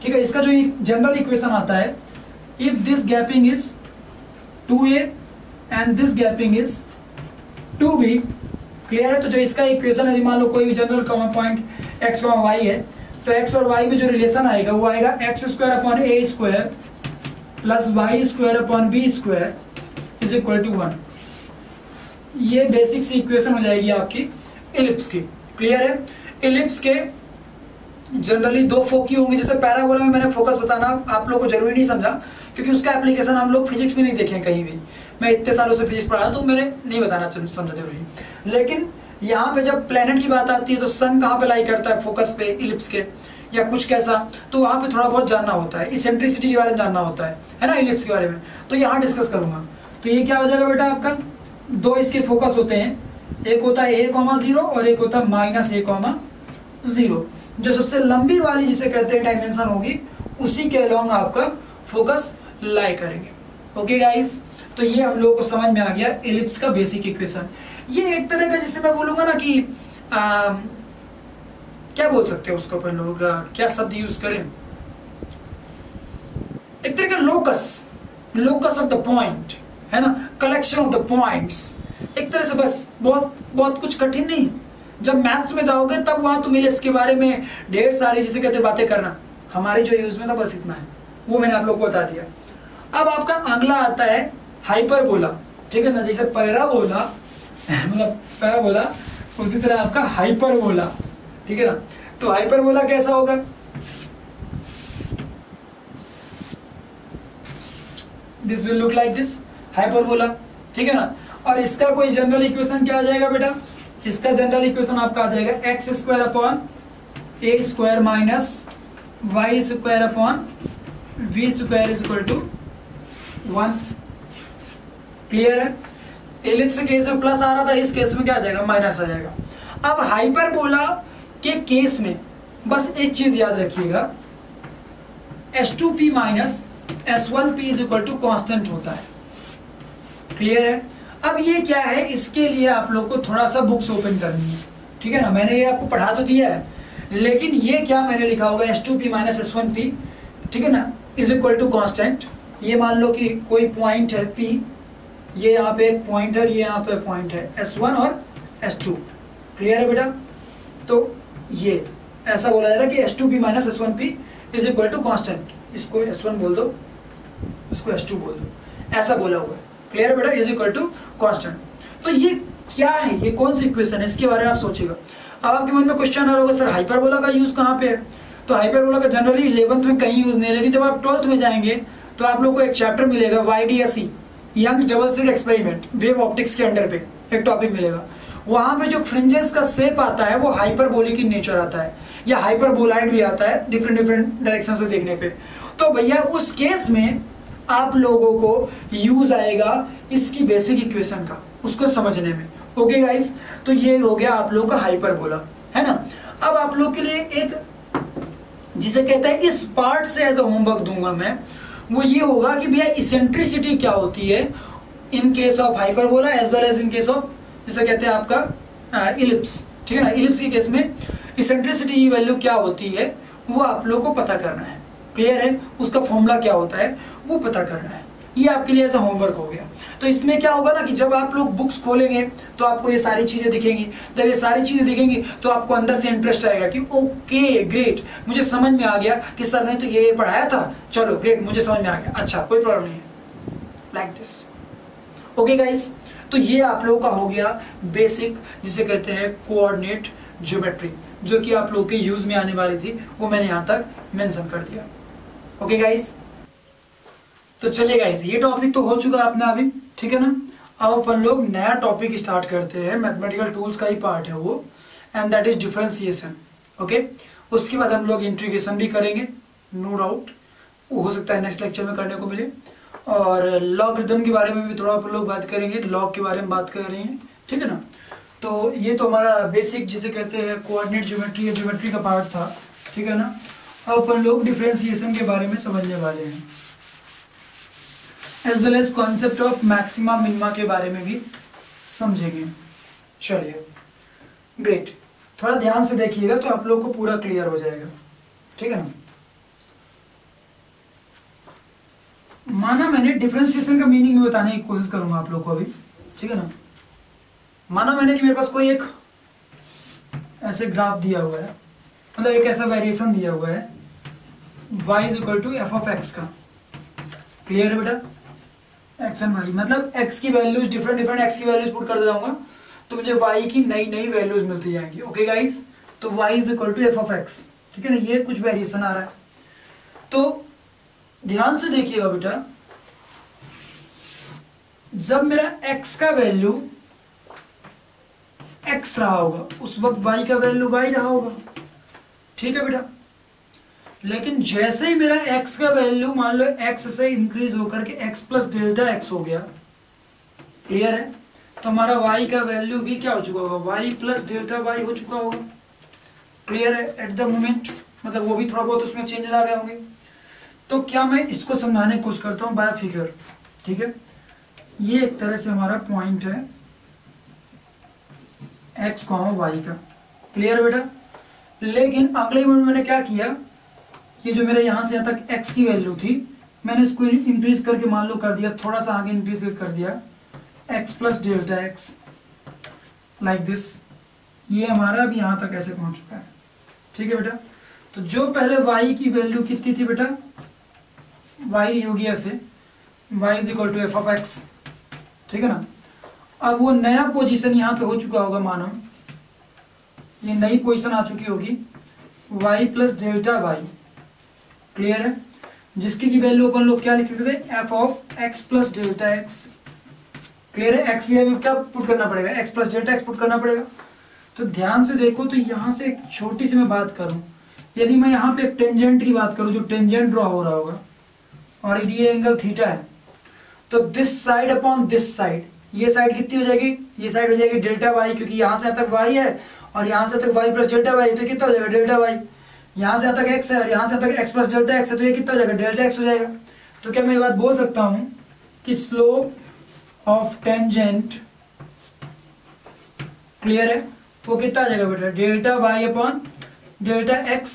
ठीक है। इसका जो जनरल इक्वेशन आता है, if this gapping is 2a and this gapping is 2b, clear है। तो जो इसका इक्वेशन है, मान लो कोई भी general common point x y है, तो x और y में जो रिलेशन आएगा वो आएगा x square upon a square plus y square upon b square is equal to 1। ये बेसिक सी इक्वेशन हो जाएगी आपकी इलिप्स की, क्लियर है। इलिप्स के जनरली दो फोकी होंगे, जैसे पैराबोला में मैंने फोकस बताना आप लोगों को जरूरी नहीं समझा, क्योंकि उसका एप्लीकेशन हम लोग फिजिक्स में नहीं देखे कहीं भी, मैं इतने सालों से फिजिक्स पढ़ा तो मैंने नहीं बताना समझा जरूरी। लेकिन यहाँ पे जब प्लेनेट की बात आती है तो सन कहाँ पे लाई करता है फोकस पे इलिप्स के, या कुछ कैसा, तो वहां पे थोड़ा बहुत जानना होता है, इसेंट्रिसिटी के बारे में जानना होता है ना, इलिप्स के बारे में, तो यहाँ डिस्कस करूंगा। तो ये क्या हो जाएगा बेटा आपका, दो इसके फोकस होते हैं, एक होता है a,0 और एक होता है -a,0। जो सबसे लंबी वाली जिसे कहते हैं डायमेंशन होगी, उसी के अलोंग आपका फोकस लाई करेंगे। ओके गाइस, तो ये हम लोगों को समझ में आ गया इलिप्स का बेसिक इक्वेशन। ये एक तरह का, जिसे मैं बोलूंगा ना कि क्या बोल सकते हैं उसको अपन लोग, क्या शब्द यूज करें, एक तरह का लोकस ऑफ द पॉइंट, है ना, कलेक्शन ऑफ द पॉइंट्स, एक तरह से। बस बहुत कुछ कठिन नहीं। जब मैथ्स में जाओगे तब वहां तुम इलिप्स के बारे में ढेर सारी जिसे कहते बातें करना, हमारे जो यूज में था बस इतना है, वो मैंने आप लोग को बता दिया। अब आपका अगला आता है हाइपरबोला, ठीक है ना, जैसे पैराबोला मतलब पैराबोला, उसी तरह आपका हाइपरबोला, ठीक है ना। तो हाइपरबोला कैसा होगा, this will look like this, hyperbola, ठीक है ना। और इसका कोई जनरल इक्वेशन क्या आ जाएगा बेटा, इसका जनरल इक्वेशन आपका आ जाएगा x square upon a square minus y square upon v square is equal to 1। Clear है। एलिप्स के केस में प्लस आ रहा था, इस केस में क्या आ जाएगा, माइनस आ जाएगा। अब हाइपरबोला के केस में बस एक चीज याद रखिएगा, S2p minus S1p is equal to constant होता है। क्लियर है। अब ये क्या है, इसके लिए आप लोग को थोड़ा सा बुक्स ओपन करनी है, ठीक है ना। मैंने ये आपको पढ़ा तो दिया है, लेकिन ये क्या मैंने लिखा होगा, S2p माइनस S1p, ठीक है ना, इज इक्वल टू कॉन्स्टेंट। ये मान लो कि कोई पॉइंट है P, ये यहाँ पे एक पॉइंट है, ये यहाँ पे पॉइंट है S1 और S2। क्लियर है बेटा। तो ये ऐसा बोला जा रहा है कि S2p minus S1p is equal to constant, इसको S1 बोल दो, इसको S2 बोल दो, ऐसा बोला हुआ है। क्लियर है बेटा, इज इक्वल टू कांस्टेंट। तो ये क्या है ये, कौन सी इक्वेशन है, इसके बारे में आप सोचिएगा। अब आपके मन में क्वेश्चन आ रहा होगा सर हाइपरबोला का यूज कहाँ पे है, तो हाइपरबोला का जनरली 11th में कहीं यूज नहीं है, लेकिन जब आप 12th में जाएंगे तो आप लोग को एक चैप्टर मिलेगा YDSE, young double slit experiment, wave optics के अंडर पे एक टॉपिक मिलेगा। वहां पे जो फ्रिंजेस का शेप आता है वो हाइपरबोलिक इन नेचर आता है, या हाइपरबोलाइड भी आता है डिफरेंट डिफरेंट डायरेक्शन से देखने पे। तो भैया उस केस में आप लोगों को यूज आएगा इसकी बेसिक इक्वेशन का, उसको समझने में। ओके गाइस, तो ये हो गया आप लोग का हाइपरबोला, है ना। अब आप लोग के लिए एक जिसे कहते हैं इस पार्ट से एज अ होमवर्क दूंगा मैं, वो ये होगा कि भैया इसेंट्रिसिटी क्या होती है in case of hyperbola as well as in case of जिसे कहते हैं आपका इलिप्स, ठीक है ना। इलिप्स के केस में इसेंट्रिसिटी की वैल्यू क्या होती है वो आप लोग को पता करना है, क्लियर है, उसका फॉर्मूला क्या होता है वो पता करना है। ये आपके लिए ऐसा होमवर्क हो गया। तो इसमें क्या होगा ना कि जब आप लोग बुक्स खोलेंगे तो आपको ये सारी चीजें दिखेंगी, जब ये सारी चीजें दिखेंगी तो आपको अंदर से इंटरेस्ट आएगा कि ओके ग्रेट, मुझे समझ में आ गया कि सर ने तो ये पढ़ाया था, चलो ग्रेट मुझे समझ में आ गया, अच्छा कोई प्रॉब्लम नहीं है, लाइक दिस। ओके गाइस, तो ये आप लोगों का हो गया बेसिक जिसे कहते हैं कोऑर्डिनेट ज्योमेट्री, जो कि आप लोग के यूज में आने वाली थी, वो मैंने यहां तक मेंशन कर दिया। ओके गाइस, तो चलिए गाइस ये टॉपिक तो हो चुका अपना अभी, ठीक है ना। अब अपन लोग नया टॉपिक स्टार्ट करते हैं, मैथमेटिकल टूल्स का ही पार्ट है वो, and that is differentiation. Okay, उसके बाद हम लोग इंटीग्रेशन भी करेंगे, नो डाउट, वो हो सकता है नेक्स्ट लेक्चर में करने को मिले। और लॉगरिथम के बारे में भी थोड़ा अपन लोग बात करेंगे, लॉग के बारे में बात कर रहे हैं, ठीक है ना। तो ये तो हमारा बेसिक जिसे कहते हैं कोऑर्डिनेट ज्योमेट्री या ज्योमेट्री का पार्ट था, ठीक है ना। अब अपन लोग डिफरेंशिएशन के बारे में समझने वाले हैं, as well as concept of maxima minima के बारे में भी समझेंगे। चलिए ग्रेट, थोड़ा ध्यान से देखिएगा तो आप लोग को पूरा क्लियर हो जाएगा, ठीक है ना। माना मैंने डिफरेंशिएशन का मीनिंग में बताने की कोशिश करूंगा आप लोग को अभी, ठीक है ना। माना मैंने कि मेरे पास कोई एक ऐसे ग्राफ दिया हुआ है, मतलब एक ऐसा वेरिएशन दिया हुआ है y is equal to f of x का, क्लियर है बेटा, एक्स एंड वाई, मतलब x की वैल्यूज डिफरेंट डिफरेंट x की वैल्यूज पुट कर जाऊंगा तो मुझे y की नई नई वैल्यूज मिलती जाएंगी। ओके गाइस, तो y is equal to f of x, ठीक है ना, ये कुछ वेरिएशन आ रहा है। तो ध्यान से देखिएगा बेटा, जब मेरा x का वैल्यू x रहा होगा उस वक्त y का वैल्यू y रहा होगा, ठीक है बेटा। लेकिन जैसे ही मेरा x का वैल्यू मान लो x से इंक्रीज होकर के x प्लस डेल्टा x हो गया, क्लियर है, तो हमारा y का वैल्यू भी क्या हो चुका होगा, y प्लस डेल्टा y हो चुका होगा, क्लियर है एट द मोमेंट, मतलब वो भी थोड़ा बहुत उसमें चेंजेस आ गए होंगे। तो क्या मैं इसको समझाने की कोशिश करता हूं बाय फिगर, ठीक है। ये एक तरह से हमारा पॉइंट है x, y का, क्लियर बेटा। लेकिन अगले मिनट मैंने क्या किया, ये जो मेरा यहां से यहां तक x की वैल्यू थी मैंने इसको इंक्रीज करके मान लो कर दिया, थोड़ा सा आगे इंक्रीज कर दिया x plus delta x, like this. ये हमारा भी यहां तक ऐसे पहुंच चुका है, ठीक है बेटा। तो जो पहले y की वैल्यू कितनी थी बेटा, y होगी ऐसे y is equal to f of x, ठीक है ना। अब वो नया पोजीशन यहाँ पे हो चुका होगा, मानो ये नई पोजीशन आ चुकी होगी y plus delta y, clear है, जिसकी की वैल्यू अपन लोग क्या लिख सकते थे, F of x plus delta X, clear है। एक्स ये क्या पुट करना पड़ेगा, x plus delta x put करना पड़ेगा। तो ध्यान से देखो, तो यहां से एक छोटी सी मैं बात करूं, यदि मैं यहाँ पे एक टेंजेंट की बात करूं, जो टेंजेंट ड्रॉ हो रहा होगा और यदि ये एंगल थीटा है, तो this side upon this side, ये साइड कितनी हो जाएगी, ये साइड हो जाएगी डेल्टा वाई, क्योंकि यहां से तक वाई है और यहां से तक वाई प्लस डेल्टा वाई, तो कितना हो जाएगा डेल्टा वाई। यहां से तक एक्स है और यहां से तक एक्स प्लस डेल्टा एक्स है, तो ये कितना हो जाएगा डेल्टा एक्स हो जाएगा। तो क्या मैं ये बात बोल सकता हूं कि स्लोप ऑफ टेंजेंट, क्लियर है, वो कितना आ जाएगा बेटा, delta Y upon delta X,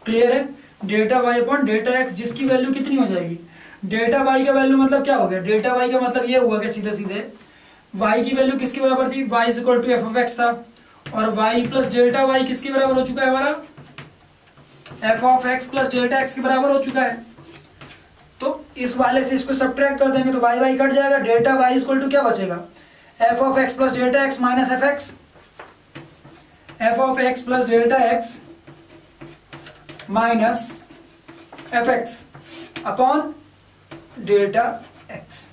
clear है, delta Y upon delta X, जिसकी वैल्यू कितनी हो जाएगी, डेल्टा वाई का वैल्यू मतलब क्या हो गया, डेल्टा वाई का मतलब ये हुआ कि सीधे सीधे वाई की वैल्यू किसके बराबर थी, y is equal to f of x था, और वाई प्लस डेल्टा वाई किसके बराबर हो चुका है हमारा, F of x plus delta x के बराबर हो चुका है। तो इस वाले से इसको सब्ट्रैक्ट कर देंगे तो वाई वाई कट जाएगा, डेल्टा वाई इक्वल टू क्या बचेगा, F of x plus delta x minus F x, F of x plus delta x minus F x upon delta X.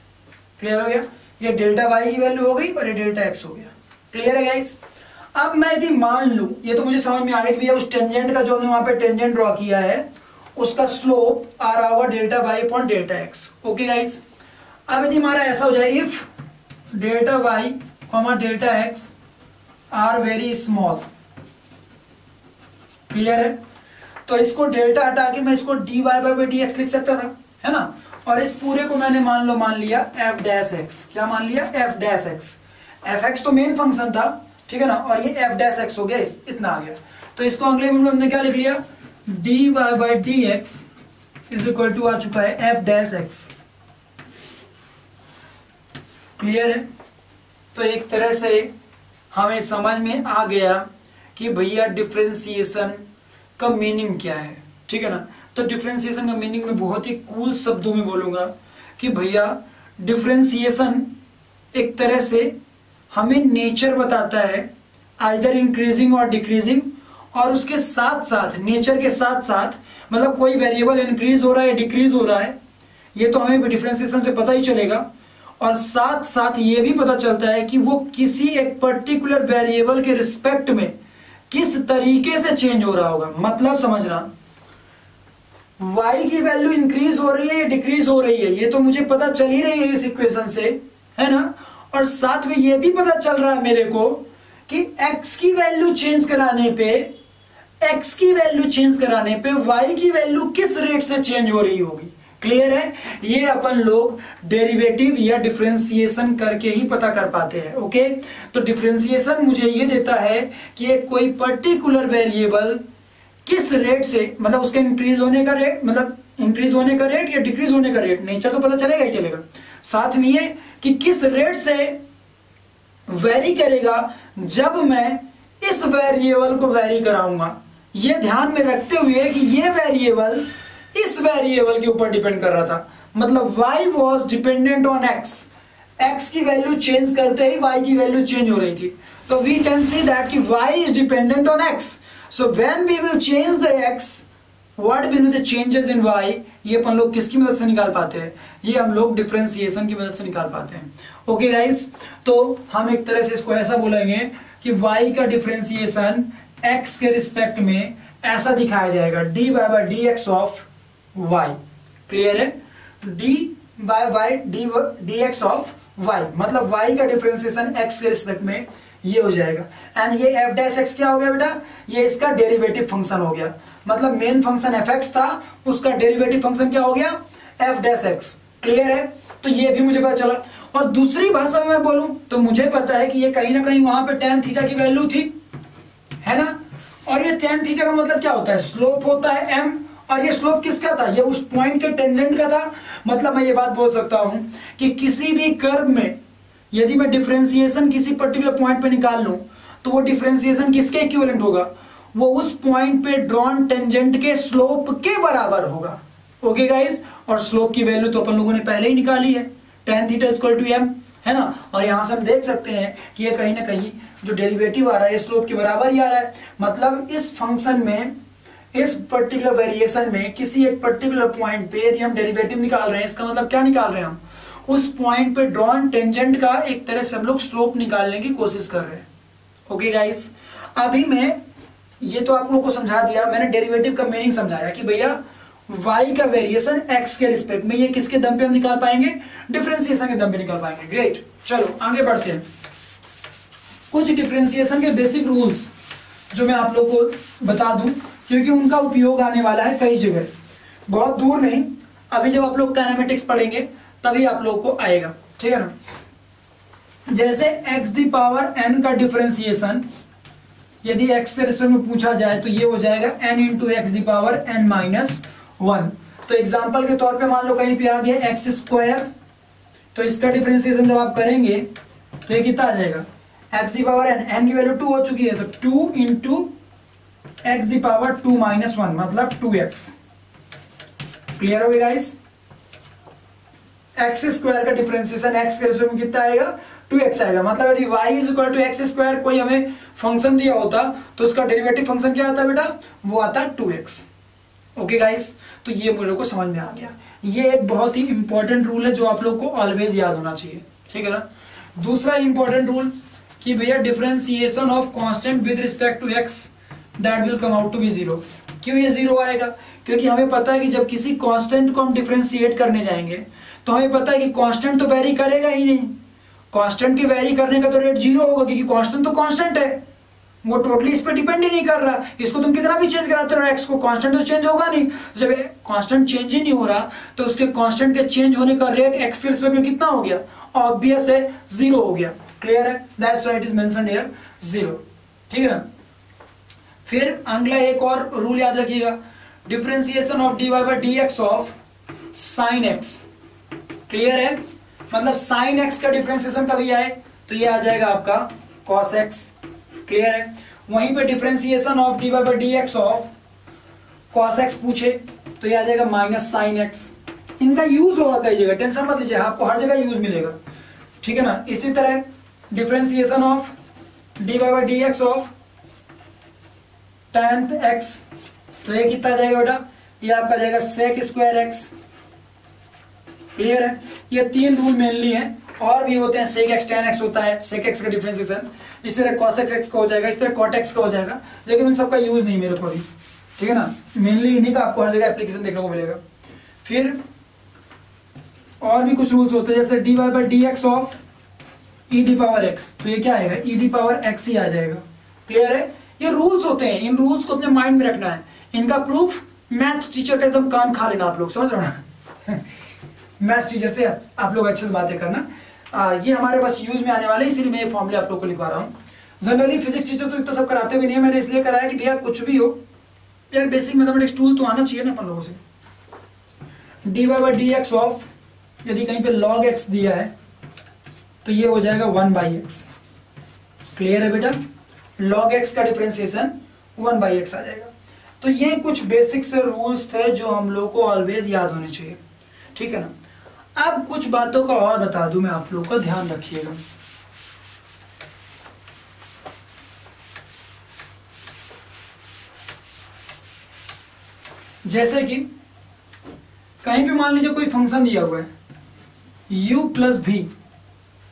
Clear हो गया? ये डेल्टा वाई की value हो गई और ये डेल्टा एक्स हो गया। क्लियर है गाइस? अब मैं यदि मान लूं, ये तो मुझे समझ में आ गया कि भैया उस टेंजेंट का जो हमने वहां पे टेंजेंट ड्रॉ किया है उसका स्लोप आ रहा होगा delta Y upon delta x. Okay guys, अब यदि हमारा ऐसा हो जाए if delta y comma delta x are very small, clear है? तो इसको डेल्टा हटा के मैं इसको d Y by D x लिख सकता था, है ना? और इस पूरे को मैंने मान लिया एफ डैश एक्स। क्या मान लिया? F dash x. F x तो मेन फंक्शन था, ठीक है ना, और ये एफ डैश एक्स हो गया, इतना आ गया। तो इसको अगले में हमने क्या लिख लिया? D Y by D X is equal to आ चुका है एफ डैश एक्स। क्लियर है? तो एक तरह से हमें समझ में आ गया कि भैया डिफरेंशिएशन का मीनिंग क्या है, ठीक है ना? तो डिफरेंशिएशन का मीनिंग में बहुत ही कूल शब्दों में बोलूंगा कि भैया डिफरेंशिएशन एक तरह से हमें नेचर बताता है, आइदर इंक्रीजिंग और डिक्रीजिंग, और उसके साथ साथ नेचर के साथ साथ मतलब कोई वेरिएबल इंक्रीज हो रहा है डिक्रीज हो रहा है, ये तो हमें डिफरेंशिएशन से पता ही चलेगा। और साथ साथ ये भी पता चलता है कि वो किसी एक पर्टिकुलर वेरिएबल के रिस्पेक्ट में किस तरीके से चेंज हो रहा होगा। मतलब समझना, y की वैल्यू इंक्रीज हो रही है या डिक्रीज हो रही है, ये तो मुझे पता चल ही रही है इस इक्वेशन से, है ना? और साथ में ये भी पता चल रहा है मेरे को कि x की वैल्यू चेंज कराने पे y की वैल्यू किस रेट से चेंज हो रही होगी। क्लियर है? ये अपन लोग डेरिवेटिव या डिफरेंशिएशन करके ही पता कर पाते हैं। ओके, तो डिफरेंशिएशन मुझे ये देता है कि एक कोई पर्टिकुलर वेरिएबल किस रेट से, मतलब उसके इंक्रीज होने का रेट, मतलब इंक्रीज होने का रेट या डिक्रीज होने का रेट, नेचर तो पता चलेगा ही चलेगा, साथ में ये कि किस रेट से वेरी करेगा जब मैं इस वेरिएबल को वेरी कराऊंगा। ये ध्यान में रखते हुए कि ये वेरिएबल इस वेरिएबल के ऊपर डिपेंड कर रहा था, मतलब y was dependent on x, x की वैल्यू चेंज करते ही y की वैल्यू चेंज हो रही थी। तो we can see that कि y is dependent on x, so when we will change the x, what will be the changes in y, ये अपन लोग किसकी मदद से निकाल पाते हैं? ये हम लोग डिफरेंशिएशन की मदद से निकाल पाते हैं। ओके गाइस, तो हम एक तरह से इसको ऐसा बोलेंगे कि y का डिफरेंशिएशन x के रिस्पेक्ट में ऐसा दिखाया जाएगा, dy by d x of y। Clear है? dy by d x of y, मतलब y का डिफरेंशिएशन x के रिस्पेक्ट में ये हो जाएगा। एंड ये f डैश x क्या हो गया बेटा? ये इसका डेरिवेटिव फंक्शन हो गया, मतलब मेन फंक्शन f(x) था, उसका डेरिवेटिव फंक्शन क्या हो गया? f dash x। क्लियर है? तो ये भी मुझे पता चला। और दूसरी भाषा में मैं बोलूं तो मुझे पता है कि ये कहीं ना कहीं वहां पे tan थीटा की वैल्यू थी, है ना? और ये tan थीटा का मतलब क्या होता है? स्लोप होता है m, और ये स्लोप किसका था? ये उस पॉइंट के टेंजेंट का था। मतलब मैं ये बात बोल सकता हूं कि किसी भी कर्व में यदि मैं डिफरेंशिएशन किसी पर्टिकुलर पॉइंट पे निकाल लूं तो वो डिफरेंशिएशन किसके इक्विवेलेंट होगा? वो उस पॉइंट पे ड्रॉन टेंजेंट के स्लोप के बराबर होगा। ओके गाइस, और स्लोप की वैल्यू तो अपन लोगों ने पहले ही निकाली है, tan theta equal to m, है ना? और यहां से हम देख सकते हैं कि ये कहीं ना कहीं जो डेरिवेटिव आ रहा है स्लोप के बराबर ही आ रहा है। मतलब इस फंक्शन में, इस पर्टिकुलर वेरिएशन में किसी एक पर्टिकुलर पॉइंट पे यदि हम डेरिवेटिव निकाल रहे हैं, इसका मतलब क्या निकाल रहे हैं? हम उस पॉइंट पे ड्रॉन टेंजेंट का एक तरह से हम लोग स्लोप निकालने की कोशिश कर रहे हैं। ओके गाइस, अभी मैं ये तो आप लोगों को समझा दिया, मैंने डेरिवेटिव का मीनिंग समझाया कि भैया y का वेरिएशन x के रिस्पेक्ट में ये किसके दम पे हम निकाल पाएंगे? डिफरेंशिएशन के दम पे निकाल पाएंगे। ग्रेट, चलो आगे बढ़ते हैं। कुछ डिफरेंशिएशन के बेसिक रूल्स जो मैं आप लोग को बता दूं, क्योंकि उनका उपयोग आने वाला है कई जगह, बहुत दूर नहीं, अभी जब आप लोग काइनेमेटिक्स पढ़ेंगे तभी आप लोग को आएगा, ठीक है ना? जैसे x दी पावर n का डिफरेंशिएशन यदि x के रिस्पेक्ट में पूछा जाए तो ये हो जाएगा n into x the power n minus 1। तो एग्जांपल के तौर पे मान लो कहीं पे आ गया एक्स स्क्वायर, तो इसका डिफरेंशिएशन जब आप करेंगे तो ये कितना आ जाएगा? x the power n, n की वैल्यू 2 हो चुकी है, तो 2 into x the power 2 minus 1 मतलब 2x। क्लियर हो गया गाइस? एक्स स्क्वायर का डिफरेंशिएशन x के रिस्पेक्ट में कितना आएगा? 2x आएगा। मतलब यदि y is equal to x square कोई हमें फंक्शन दिया होता तो उसका डेरिवेटिव फंक्शन क्या आता बेटा, वो आता 2x। ओके गाइस, तो ये मेरे को समझ में आ गया। ये एक बहुत ही इंपॉर्टेंट रूल है जो आप लोग को ऑलवेज याद होना चाहिए, ठीक है ना। दूसरा इंपॉर्टेंट रूल कि भैया differentiation of constant with respect to x that will come out to be 0। क्यों ये 0 आएगा, क्योंकि हमें पता है कि जब किसी कांस्टेंट को हम डिफरेंशिएट करने जाएंगे तो हमें पता है कि कांस्टेंट तो वेरी करेगा ही नहीं। कांस्टेंट की वेरी करने का तो रेट 0 होगा, क्योंकि कांस्टेंट तो कांस्टेंट है, वो टोटली इस पर डिपेंड ही नहीं कर रहा। इसको तुम कितना भी चेंज कराते रहो एक्स को, कांस्टेंट तो चेंज होगा नहीं। जब कांस्टेंट चेंज ही नहीं हो रहा तो उसके कांस्टेंट के चेंज होने का रेट एक्स के रिस्पेक्ट में कितना हो गया, ऑब्वियस है 0 हो गया। क्लियर है, that's why it is mentioned here 0, ठीक है ना। फिर अगला एक और रूल याद रखिएगा, differentiation of dy by dx of sin x। Clear है, मतलब sin x का डिफरेंशिएशन कभी आए तो ये आ जाएगा आपका cos x। क्लियर है, वहीं पे differentiation of dy by dx of cos x पूछे तो ये आ जाएगा माइनस sin x। इनका यूज होगा कई जगह, टेंशन मत लीजिए, आपको हर जगह यूज मिलेगा, ठीक है ना। इसी तरह differentiation of dy by dx of tan x, तो ये कितना जाएगा बेटा, ये आपका जाएगा sec स्क्वायर x। क्लियर है, ये 3 रूल मेनली हैं, और भी होते हैं, sec x tan x होता है, sec x का डिफरेंशिएशन, इस तरह cos x का हो जाएगा, इस तरह cot x का हो जाएगा, लेकिन उन सबका यूज नहीं मेरे को अभी, ठीक है ना। मेनली इन्हीं का आपको हर जगह एप्लीकेशन देखने को मिलेगा। फिर और भी कुछ रूल्स होते हैं, जैसे dy by dx of e the power x, तो ये क्या आएगा, e दी पावर x ही आ जाएगा। क्लियर है, ये रूल्स होते हैं, इन रूल्स को अपने माइंड में रखना है। इनका प्रूफ मैथ टीचर का एकदम कान खा लेना आप लोग, समझ रहे हो ना। मैथ टीचर से आप लोग अच्छे से बातें करना, ये हमारे पास यूज में आने वाले, इसीलिए मैं ये फॉर्मूले आप लोग को लिखवा रहा हूँ। जनरली फिजिक्स टीचर तो इतना सब कराते भी नहीं है, मैंने इसलिए कराया कि भैया कुछ भी हो यार बेसिक मैथमेटिक्स टूल तो आना चाहिए ना अपन लोगों से। dy बाय dx ऑफ, यदि कहीं पे log x दिया है तो ये हो जाएगा 1/x। क्लियर है बेटा, log x का डिफरेंशिएशन 1/x आ जाएगा। तो ये कुछ बेसिक से रूल्स थे जो हम लोग को ऑलवेज याद होने चाहिए, ठीक है ना। अब कुछ बातों का और बता दूं मैं आप लोग को, ध्यान रखिएगा। जैसे कि कहीं पे मान लीजिए कोई फंक्शन दिया हुआ है u प्लस भी,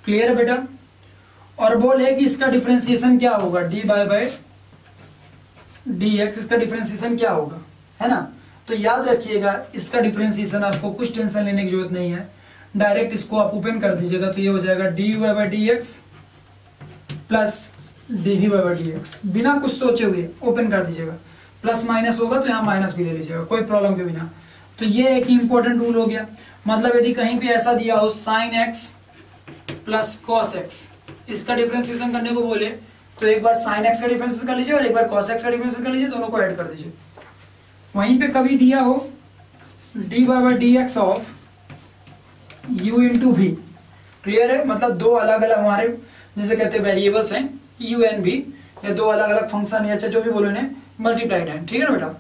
क्लियर है बेटा, और बोले कि इसका डिफरेंशिएशन क्या होगा, dy बाय dx, इसका डिफरेंशिएशन क्या होगा, है ना। तो याद रखिएगा इसका डिफरेंशिएशन आपको कुछ टेंशन लेने की जरूरत नहीं है, डायरेक्ट इसको आप ओपन कर दीजिएगा तो ये हो जाएगा dy by dx plus dv by dx, बिना कुछ सोचे हुए ओपन कर दीजिएगा। प्लस माइनस होगा तो यहाँ माइनस भी ले लीजिएगा, कोई प्रॉब्लम के बिना। तो ये एक इंपॉर्टेंट रूल हो गया। मतलब यदि कहीं पे ऐसा दिया हो sin x plus cos x, इसका डिफरेंशिएशन करने को बोले तो एक बार sin x का डिफरेंशिएशन कर लीजिए और एक बार cos x का डिफरेंशिएशन कर लीजिए, दोनों को ऐड कर दीजिए। वहीं पे कभी दिया हो dy by dx of u into v, clear है, मतलब दो अलग अलग हमारे जिसे कहते हैं वेरिएबल्स हैं u एंड v, या दो अलग अलग फंक्शन या जो भी बोलो इन्हें मल्टीप्लाइड है, ठीक है ना बेटा।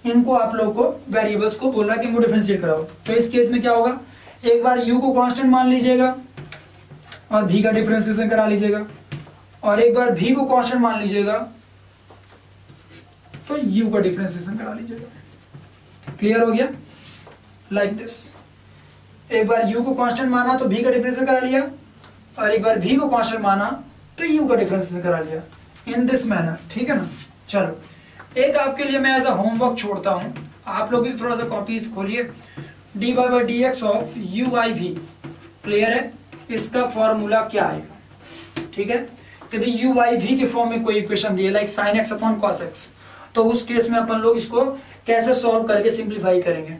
इनको आप लोग को वेरिएबल्स को बोल रहा है कि इनको डिफरेंशिएट कराओ। तो इस केस में क्या होगा, एक बार u को कांस्टेंट मान लीजिएगा और v का डिफरेंशिएशन करा लीजिएगा, और एक बार v को कांस्टेंट मान लीजिएगा तो u का डिफरेंशिएशन करा लीजिएगा। क्लियर हो गया, लाइक दिस। एक बार u को कांस्टेंट माना तो v का डिफरेंशिएशन करा लिया, और एक बार v को कांस्टेंट माना तो u का डिफरेंशिएशन करा लिया, इन दिस मैनर, ठीक है ना। चलो एक आपके लिए मैं ऐसा होमवर्क छोड़ता हूं, आप लोग भी थोड़ा सा कॉपीज खोलिए। dy by dx of u by v, clear है, इसका फॉर्मूला क्या आएगा, ठीक है। यदि u बाई v के फॉर्म में कोई इक्वेशन दिए like sin x upon cos x, तो उस केस में अपन लोग इसको कैसे सॉल्व करके सिंप्लीफाई करेंगे,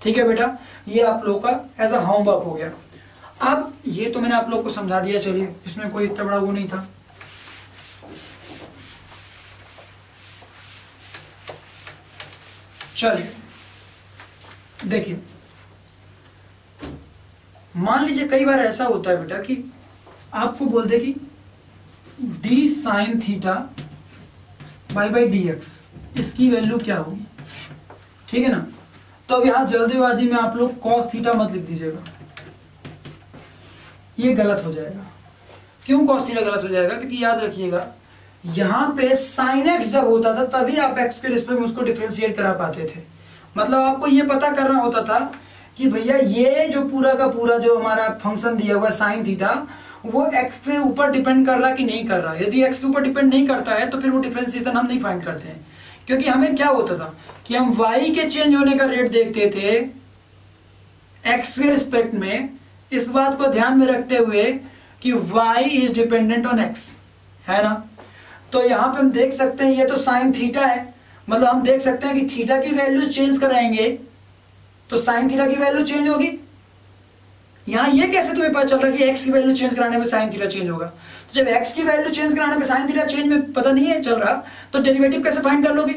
ठीक है बेटा। ये आप लोग का ऐसा होमवर्क हो गया। अब ये तो मैंने आप लोग को समझा दिया, चलिए इसमें कोई इतना बड़ा वो नहीं था। चलिए देखिए, मान लीजिए कई बार ऐसा होता है बेटा कि आपको बोल दे कि d sin theta by dx, इसकी वैल्यू क्या होगी, ठीक है ना। तो अब यहां जल्दीबाजी में आप लोग cos थीटा मत लिख दीजिएगा, ये गलत हो जाएगा। क्यों cos थीटा गलत हो जाएगा? क्योंकि याद रखिएगा यहां पे sin x जब होता था तभी आप x के रिस्पेक्ट में उसको डिफरेंशिएट करा पाते थे। मतलब आपको ये पता करना होता था कि भैया ये जो पूरा का पूरा जो हमारा फंक्शन दिया हुआ है sin थीटा वो x के ऊपर डिपेंड कर रहा कि नहीं कर रहा। यदि x के ऊपर डिपेंड नहीं करता है तो फिर वो डिफरेंशिएशन हम नहीं फाइंड करते हैं, क्योंकि हमें क्या होता था कि हम y के चेंज होने का रेट देखते थे x के रिस्पेक्ट में, इस बात को ध्यान में रखते हुए कि y is dependent on x, है ना। तो यहां पे हम देख सकते हैं ये तो साइन थीटा है, मतलब हम देख सकते हैं कि थीटा की वैल्यू चेंज कराएंगे तो साइन थीटा की वैल्यू चेंज होगी। यहां ये कैसे तुम्हें पता चल रहा है कि x की वैल्यू चेंज कराने पे साइन थीटा चेंज होगा? तो जब x की वैल्यू चेंज कराने पे साइन थीटा चेंज में पता नहीं है चल रहा तो डेरिवेटिव कैसे फाइंड कर लोगे?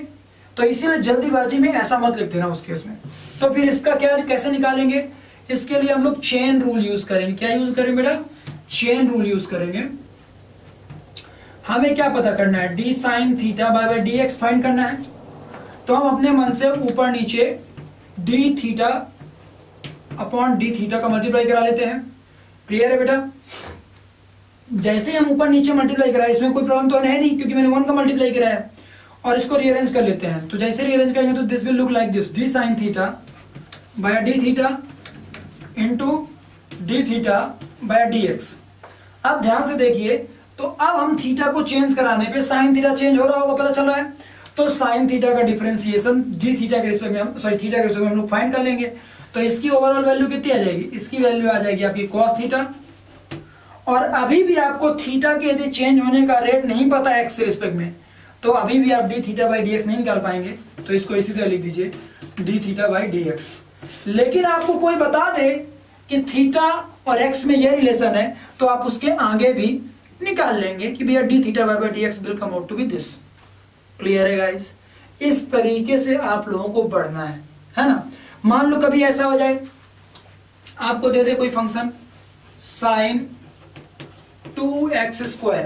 तो इसीलिए जल्दीबाजी में ऐसा मत लिख देना उस केस में। तो फिर इसका क्या कैसे निकालेंगे? इसके लिए हम लोग चेन रूल यूज करेंगे। क्या यूज करेंगे बेटा? चेन रूल यूज करेंगे। हमें क्या पता करना है? D sine theta by d x find करना है। तो हम अपने मन से ऊपर नीचे D theta upon D theta का मल्टीप्लाई करा लेते हैं। क्लियर है बेटा? जैसे ही हम ऊपर नीचे मल्टीप्लाई कराए, इसमें कोई प्रॉब्लम तो है नहीं क्योंकि मैंने 1 का मल्टीप्लाई कराया है। और इसको रीअरेंज कर लेते हैं। तो जैसे रीअरेंज करेंगे तो this will look like this, D sine theta by D theta into D theta by d x. अब ध्यान से देखिए, तो अब हम थीटा को चेंज कराने पे साइन थीटा चेंज हो रहा होगा, पता चल रहा है। तो साइन थीटा का डिफरेंशिएशन डी थीटा के रिस्पेक्ट में थीटा के रिस्पेक्ट में हम लोग फाइंड कर लेंगे। तो इसकी ओवरऑल वैल्यू कितनी आ जाएगी? इसकी वैल्यू आ जाएगी आपकी cos थीटा। और अभी भी आपको थीटा के यदि चेंज होने का रेट नहीं पता है एक्स के रिस्पेक्ट में, तो अभी भी आप D theta by D x नहीं निकाल पाएंगे। तो इसको इसी तरह लिख दीजिए D theta by D x. लेकिन आपको कोई बता दे कि थीटा और एक्स में यह रिलेशन है तो आप उसके आगे भी निकाल लेंगे कि भैया d theta by D x will come out to be this. Clear है गाइस? इस तरीके से आप लोगों को बढ़ना है ना। मान लो कभी ऐसा हो जाए आपको दे दे कोई फंक्शन साइन 2x²।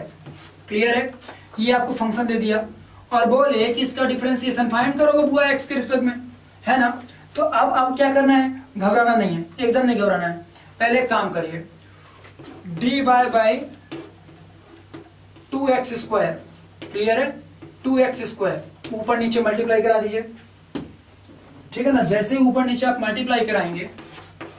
क्लियर है? ये आपको फंक्शन दे दिया और बोले कि इसका डिफरेंशिएशन फाइंड करो बबुआ एक्स के रिस्पेक्ट में, है ना। तो अब आप क्या करना है? घबराना नहीं है, एकदम नहीं घबराना है। पहले काम करिए, dy बाई 2x²। क्लियर है? 2x², ऊपर नीचे मल्टीप्लाई करा दीजिए, ठीक है ना। जैसे ही ऊपर नीचे आप मल्टीप्लाई कराएंगे,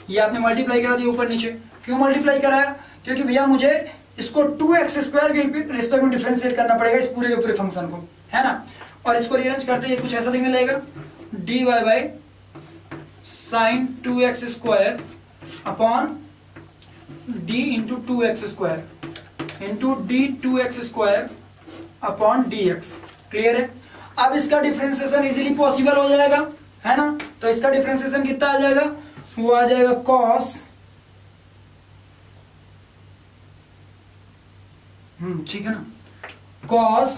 ये आपने मल्टीप्लाई करा दिया ऊपर नीचे। क्यों मल्टीप्लाई कराया? क्योंकि भैया मुझे इसको 2x² के रिस्पेक्ट में डिफरेंशिएट करना पड़ेगा इस पूरे के पूरे फंक्शन को, है ना। और इसको रीअरेंज करते हैं कुछ ऐसा दिखने लगेगा, dy by sine 2x² upon d into 2x² into d 2x² upon dx। Clear है? अब इसका डिफरेंशिएशन इजीली पॉसिबल हो जाएगा, है ना। तो इसका डिफरेंशिएशन कितना आ जाएगा? वो आ जाएगा cos, ठीक है ना, cos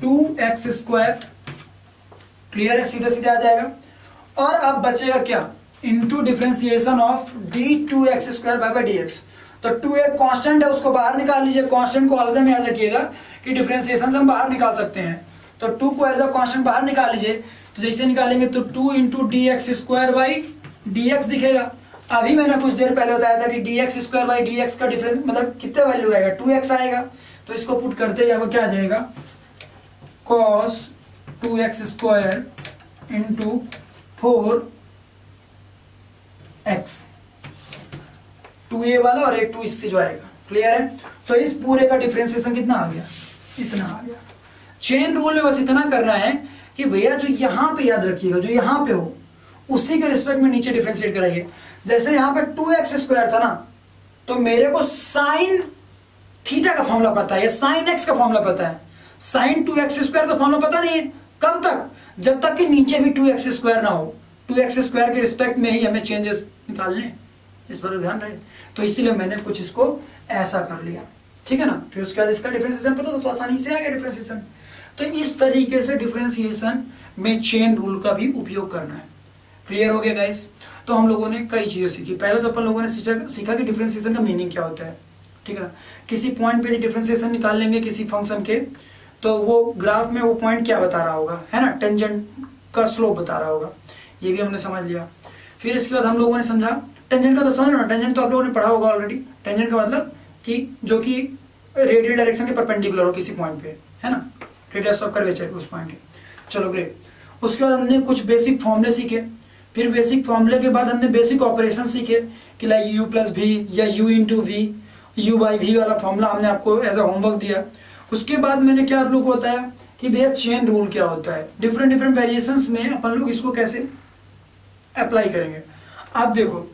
2x²। क्लियर है? सीधे सीधे आ जाएगा। और अब बचेगा क्या? Into differentiation of d 2x² by dx। तो 2 एक कांस्टेंट है, उसको बाहर निकाल लीजिए। कांस्टेंट को अलग में याद रखिएगा कि डिफरेंशिएशन से हम बाहर निकाल सकते हैं। तो 2 को एज अ कांस्टेंट बाहर निकाल लीजिए। तो जैसे निकालेंगे तो 2 इंटू dx² बाई dx दिखेगा। अभी मैंने कुछ देर पहले बताया था कि dx² बाई dx का डिफरेंस मतलब कितने वैल्यू आएगा? 2x आएगा। तो इसको पुट करते ही आपको क्या आ जाएगा? cos 2x² into 4x, 2a वाला और एक 2 इससे जो आएगा। क्लियर है? तो इस पूरे का डिफरेंशिएशन कितना आ गया? इतना आ गया। चेन रूल में बस इतना करना है कि भैया जो यहां पे याद रखिएगा, जो यहां पे हो उसी के रिस्पेक्ट में नीचे डिफरेंशिएट कराइए। जैसे यहां पे 2x² था ना, तो मेरे को साइन थीटा का फॉर्मूला पता है, साइन x का फॉर्मूला पता है। साइन 2x² तो फॉर्मूला पता नहीं है। कब तक? जब तक कि नीचे भी 2x² ना हो। 2x² के रिस्पेक्ट में ही हमें चेंजेस निकालने, इस पर ध्यान रहे। तो इसीलिए मैंने कुछ इसको ऐसा कर लिया, ठीक है ना। फिर उसके बाद इसका डिफरेंशिएशन पता तो आसानी से आ गया डिफरेंशिएशन। तो इस तरीके से डिफरेंशिएशन में चेन रूल का भी उपयोग करना है। क्लियर हो गया गाइस? तो हम लोगों ने कई चीजें सीखी। पहले तो अपन लोगों ने सीखा कि डिफरेंशिएशन का मीनिंग क्या होता है, ठीक है ना। किसी पॉइंट पे डिफरेंशिएशन निकाल लेंगे किसी फंक्शन के, तो वो ग्राफ में वो पॉइंट क्या बता रहा होगा, है ना, टेंजेंट का स्लोप बता रहा होगा। ये भी हमने समझ लिया। फिर इसके बाद हम लोगों ने समझा टेंजेंट का, तो समझ लो ना, टेंजेंट तो आप लोगों ने पढ़ा होगा ऑलरेडी। टेंजेंट का मतलब कि जो कि रेडियल डायरेक्शन के परपेंडिकुलर हो किसी पॉइंट पे, है ना, रेडियस ऑफ कर्वेचर उस पॉइंट के। चलो ग्रेट। उसके बाद हमने कुछ बेसिक फॉर्मूले सीखे, फिर बेसिक फॉर्मूले के बाद हमने बेसिक ऑपरेशन सीखे कि लाइक u प्लस वी या u into v, u by v वाला फॉर्मूला हमने आपको एज अ होमवर्क दिया। उसके बाद मैंने क्या आप लोग को बताया कि भैया चेन रूल क्या होता है, डिफरेंट डिफरेंट वेरिएशंस में अपन लोग इसको कैसे अप्लाई करेंगे। आप देखो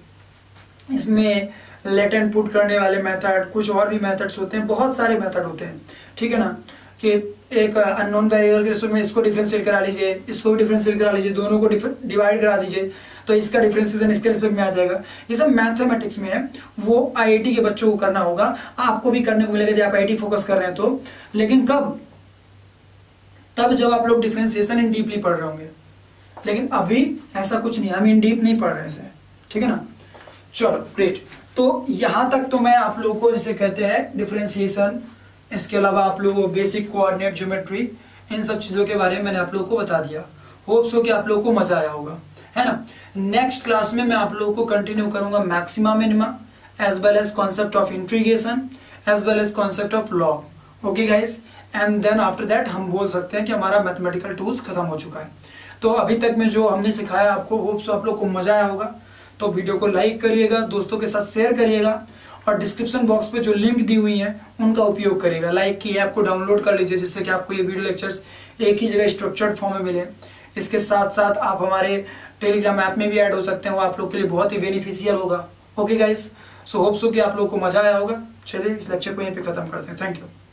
इसमें लेटेंट पुट करने वाले मेथड, कुछ और भी मेथड्स होते हैं, बहुत सारे मेथड होते हैं, ठीक है ना, कि एक अननोन वेरिएबल के रिस्पेक्ट में इसको डिफरेंशिएट करा लीजिए, इसको भी डिफरेंशिएट करा लीजिए, दोनों को डिवाइड करा दीजिए तो इसका डिफरेंशिएशन इसके रिस्पेक्ट में आ जाएगा। ये सब मैथमेटिक्स में है, वो आईआईटी के बच्चों को करना होगा, आपको भी करने को मिलेगा यदि आप आईआईटी फोकस कर रहे हैं तो। लेकिन कब? तब जब आप लोग डिफरेंशिएशन इन डीपली पढ़ रहे होंगे, लेकिन अभी ऐसा कुछ नहीं, हम इन डीप नहीं पढ़ रहे हैं, ठीक है ना। चलो ग्रेट। तो यहां तक तो मैं आप लोगों को जिसे कहते हैं डिफरेंशिएशन, इसके अलावा आप लोगों को बेसिक कोऑर्डिनेट ज्योमेट्री, इन सब चीजों के बारे में मैंने आप लोगों को बता दिया। होप सो कि आप लोगों को मजा आया होगा, है ना। नेक्स्ट क्लास में मैं आप लोगों को कंटिन्यू करूंगा maxima minima as well as concept of integration as well as concept of log. Okay guys, and then after that हम बोल सकते हैं कि हमारा मैथमेटिकल टूल्स खत्म हो चुका है। तो अभी तक में जो हमने सिखाया आपको, होप सो आप लोग को मजा आया होगा। तो वीडियो को लाइक करिएगा, दोस्तों के साथ शेयर करिएगा, और डिस्क्रिप्शन बॉक्स पे जो लिंक दी हुई है उनका उपयोग करिएगा। लाइक की ऐप को डाउनलोड कर लीजिए जिससे कि आपको ये वीडियो लेक्चर्स एक ही जगह स्ट्रक्चर्ड फॉर्म में मिले। इसके साथ साथ आप हमारे टेलीग्राम ऐप में भी ऐड हो सकते हैं, वो आप लोग के लिए बहुत ही बेनिफिशियल होगा। Okay guys, so hope so कि आप लोग को मजा आया होगा। चलिए इस लेक्चर को यहीं पे खत्म करते हैं। Thank you.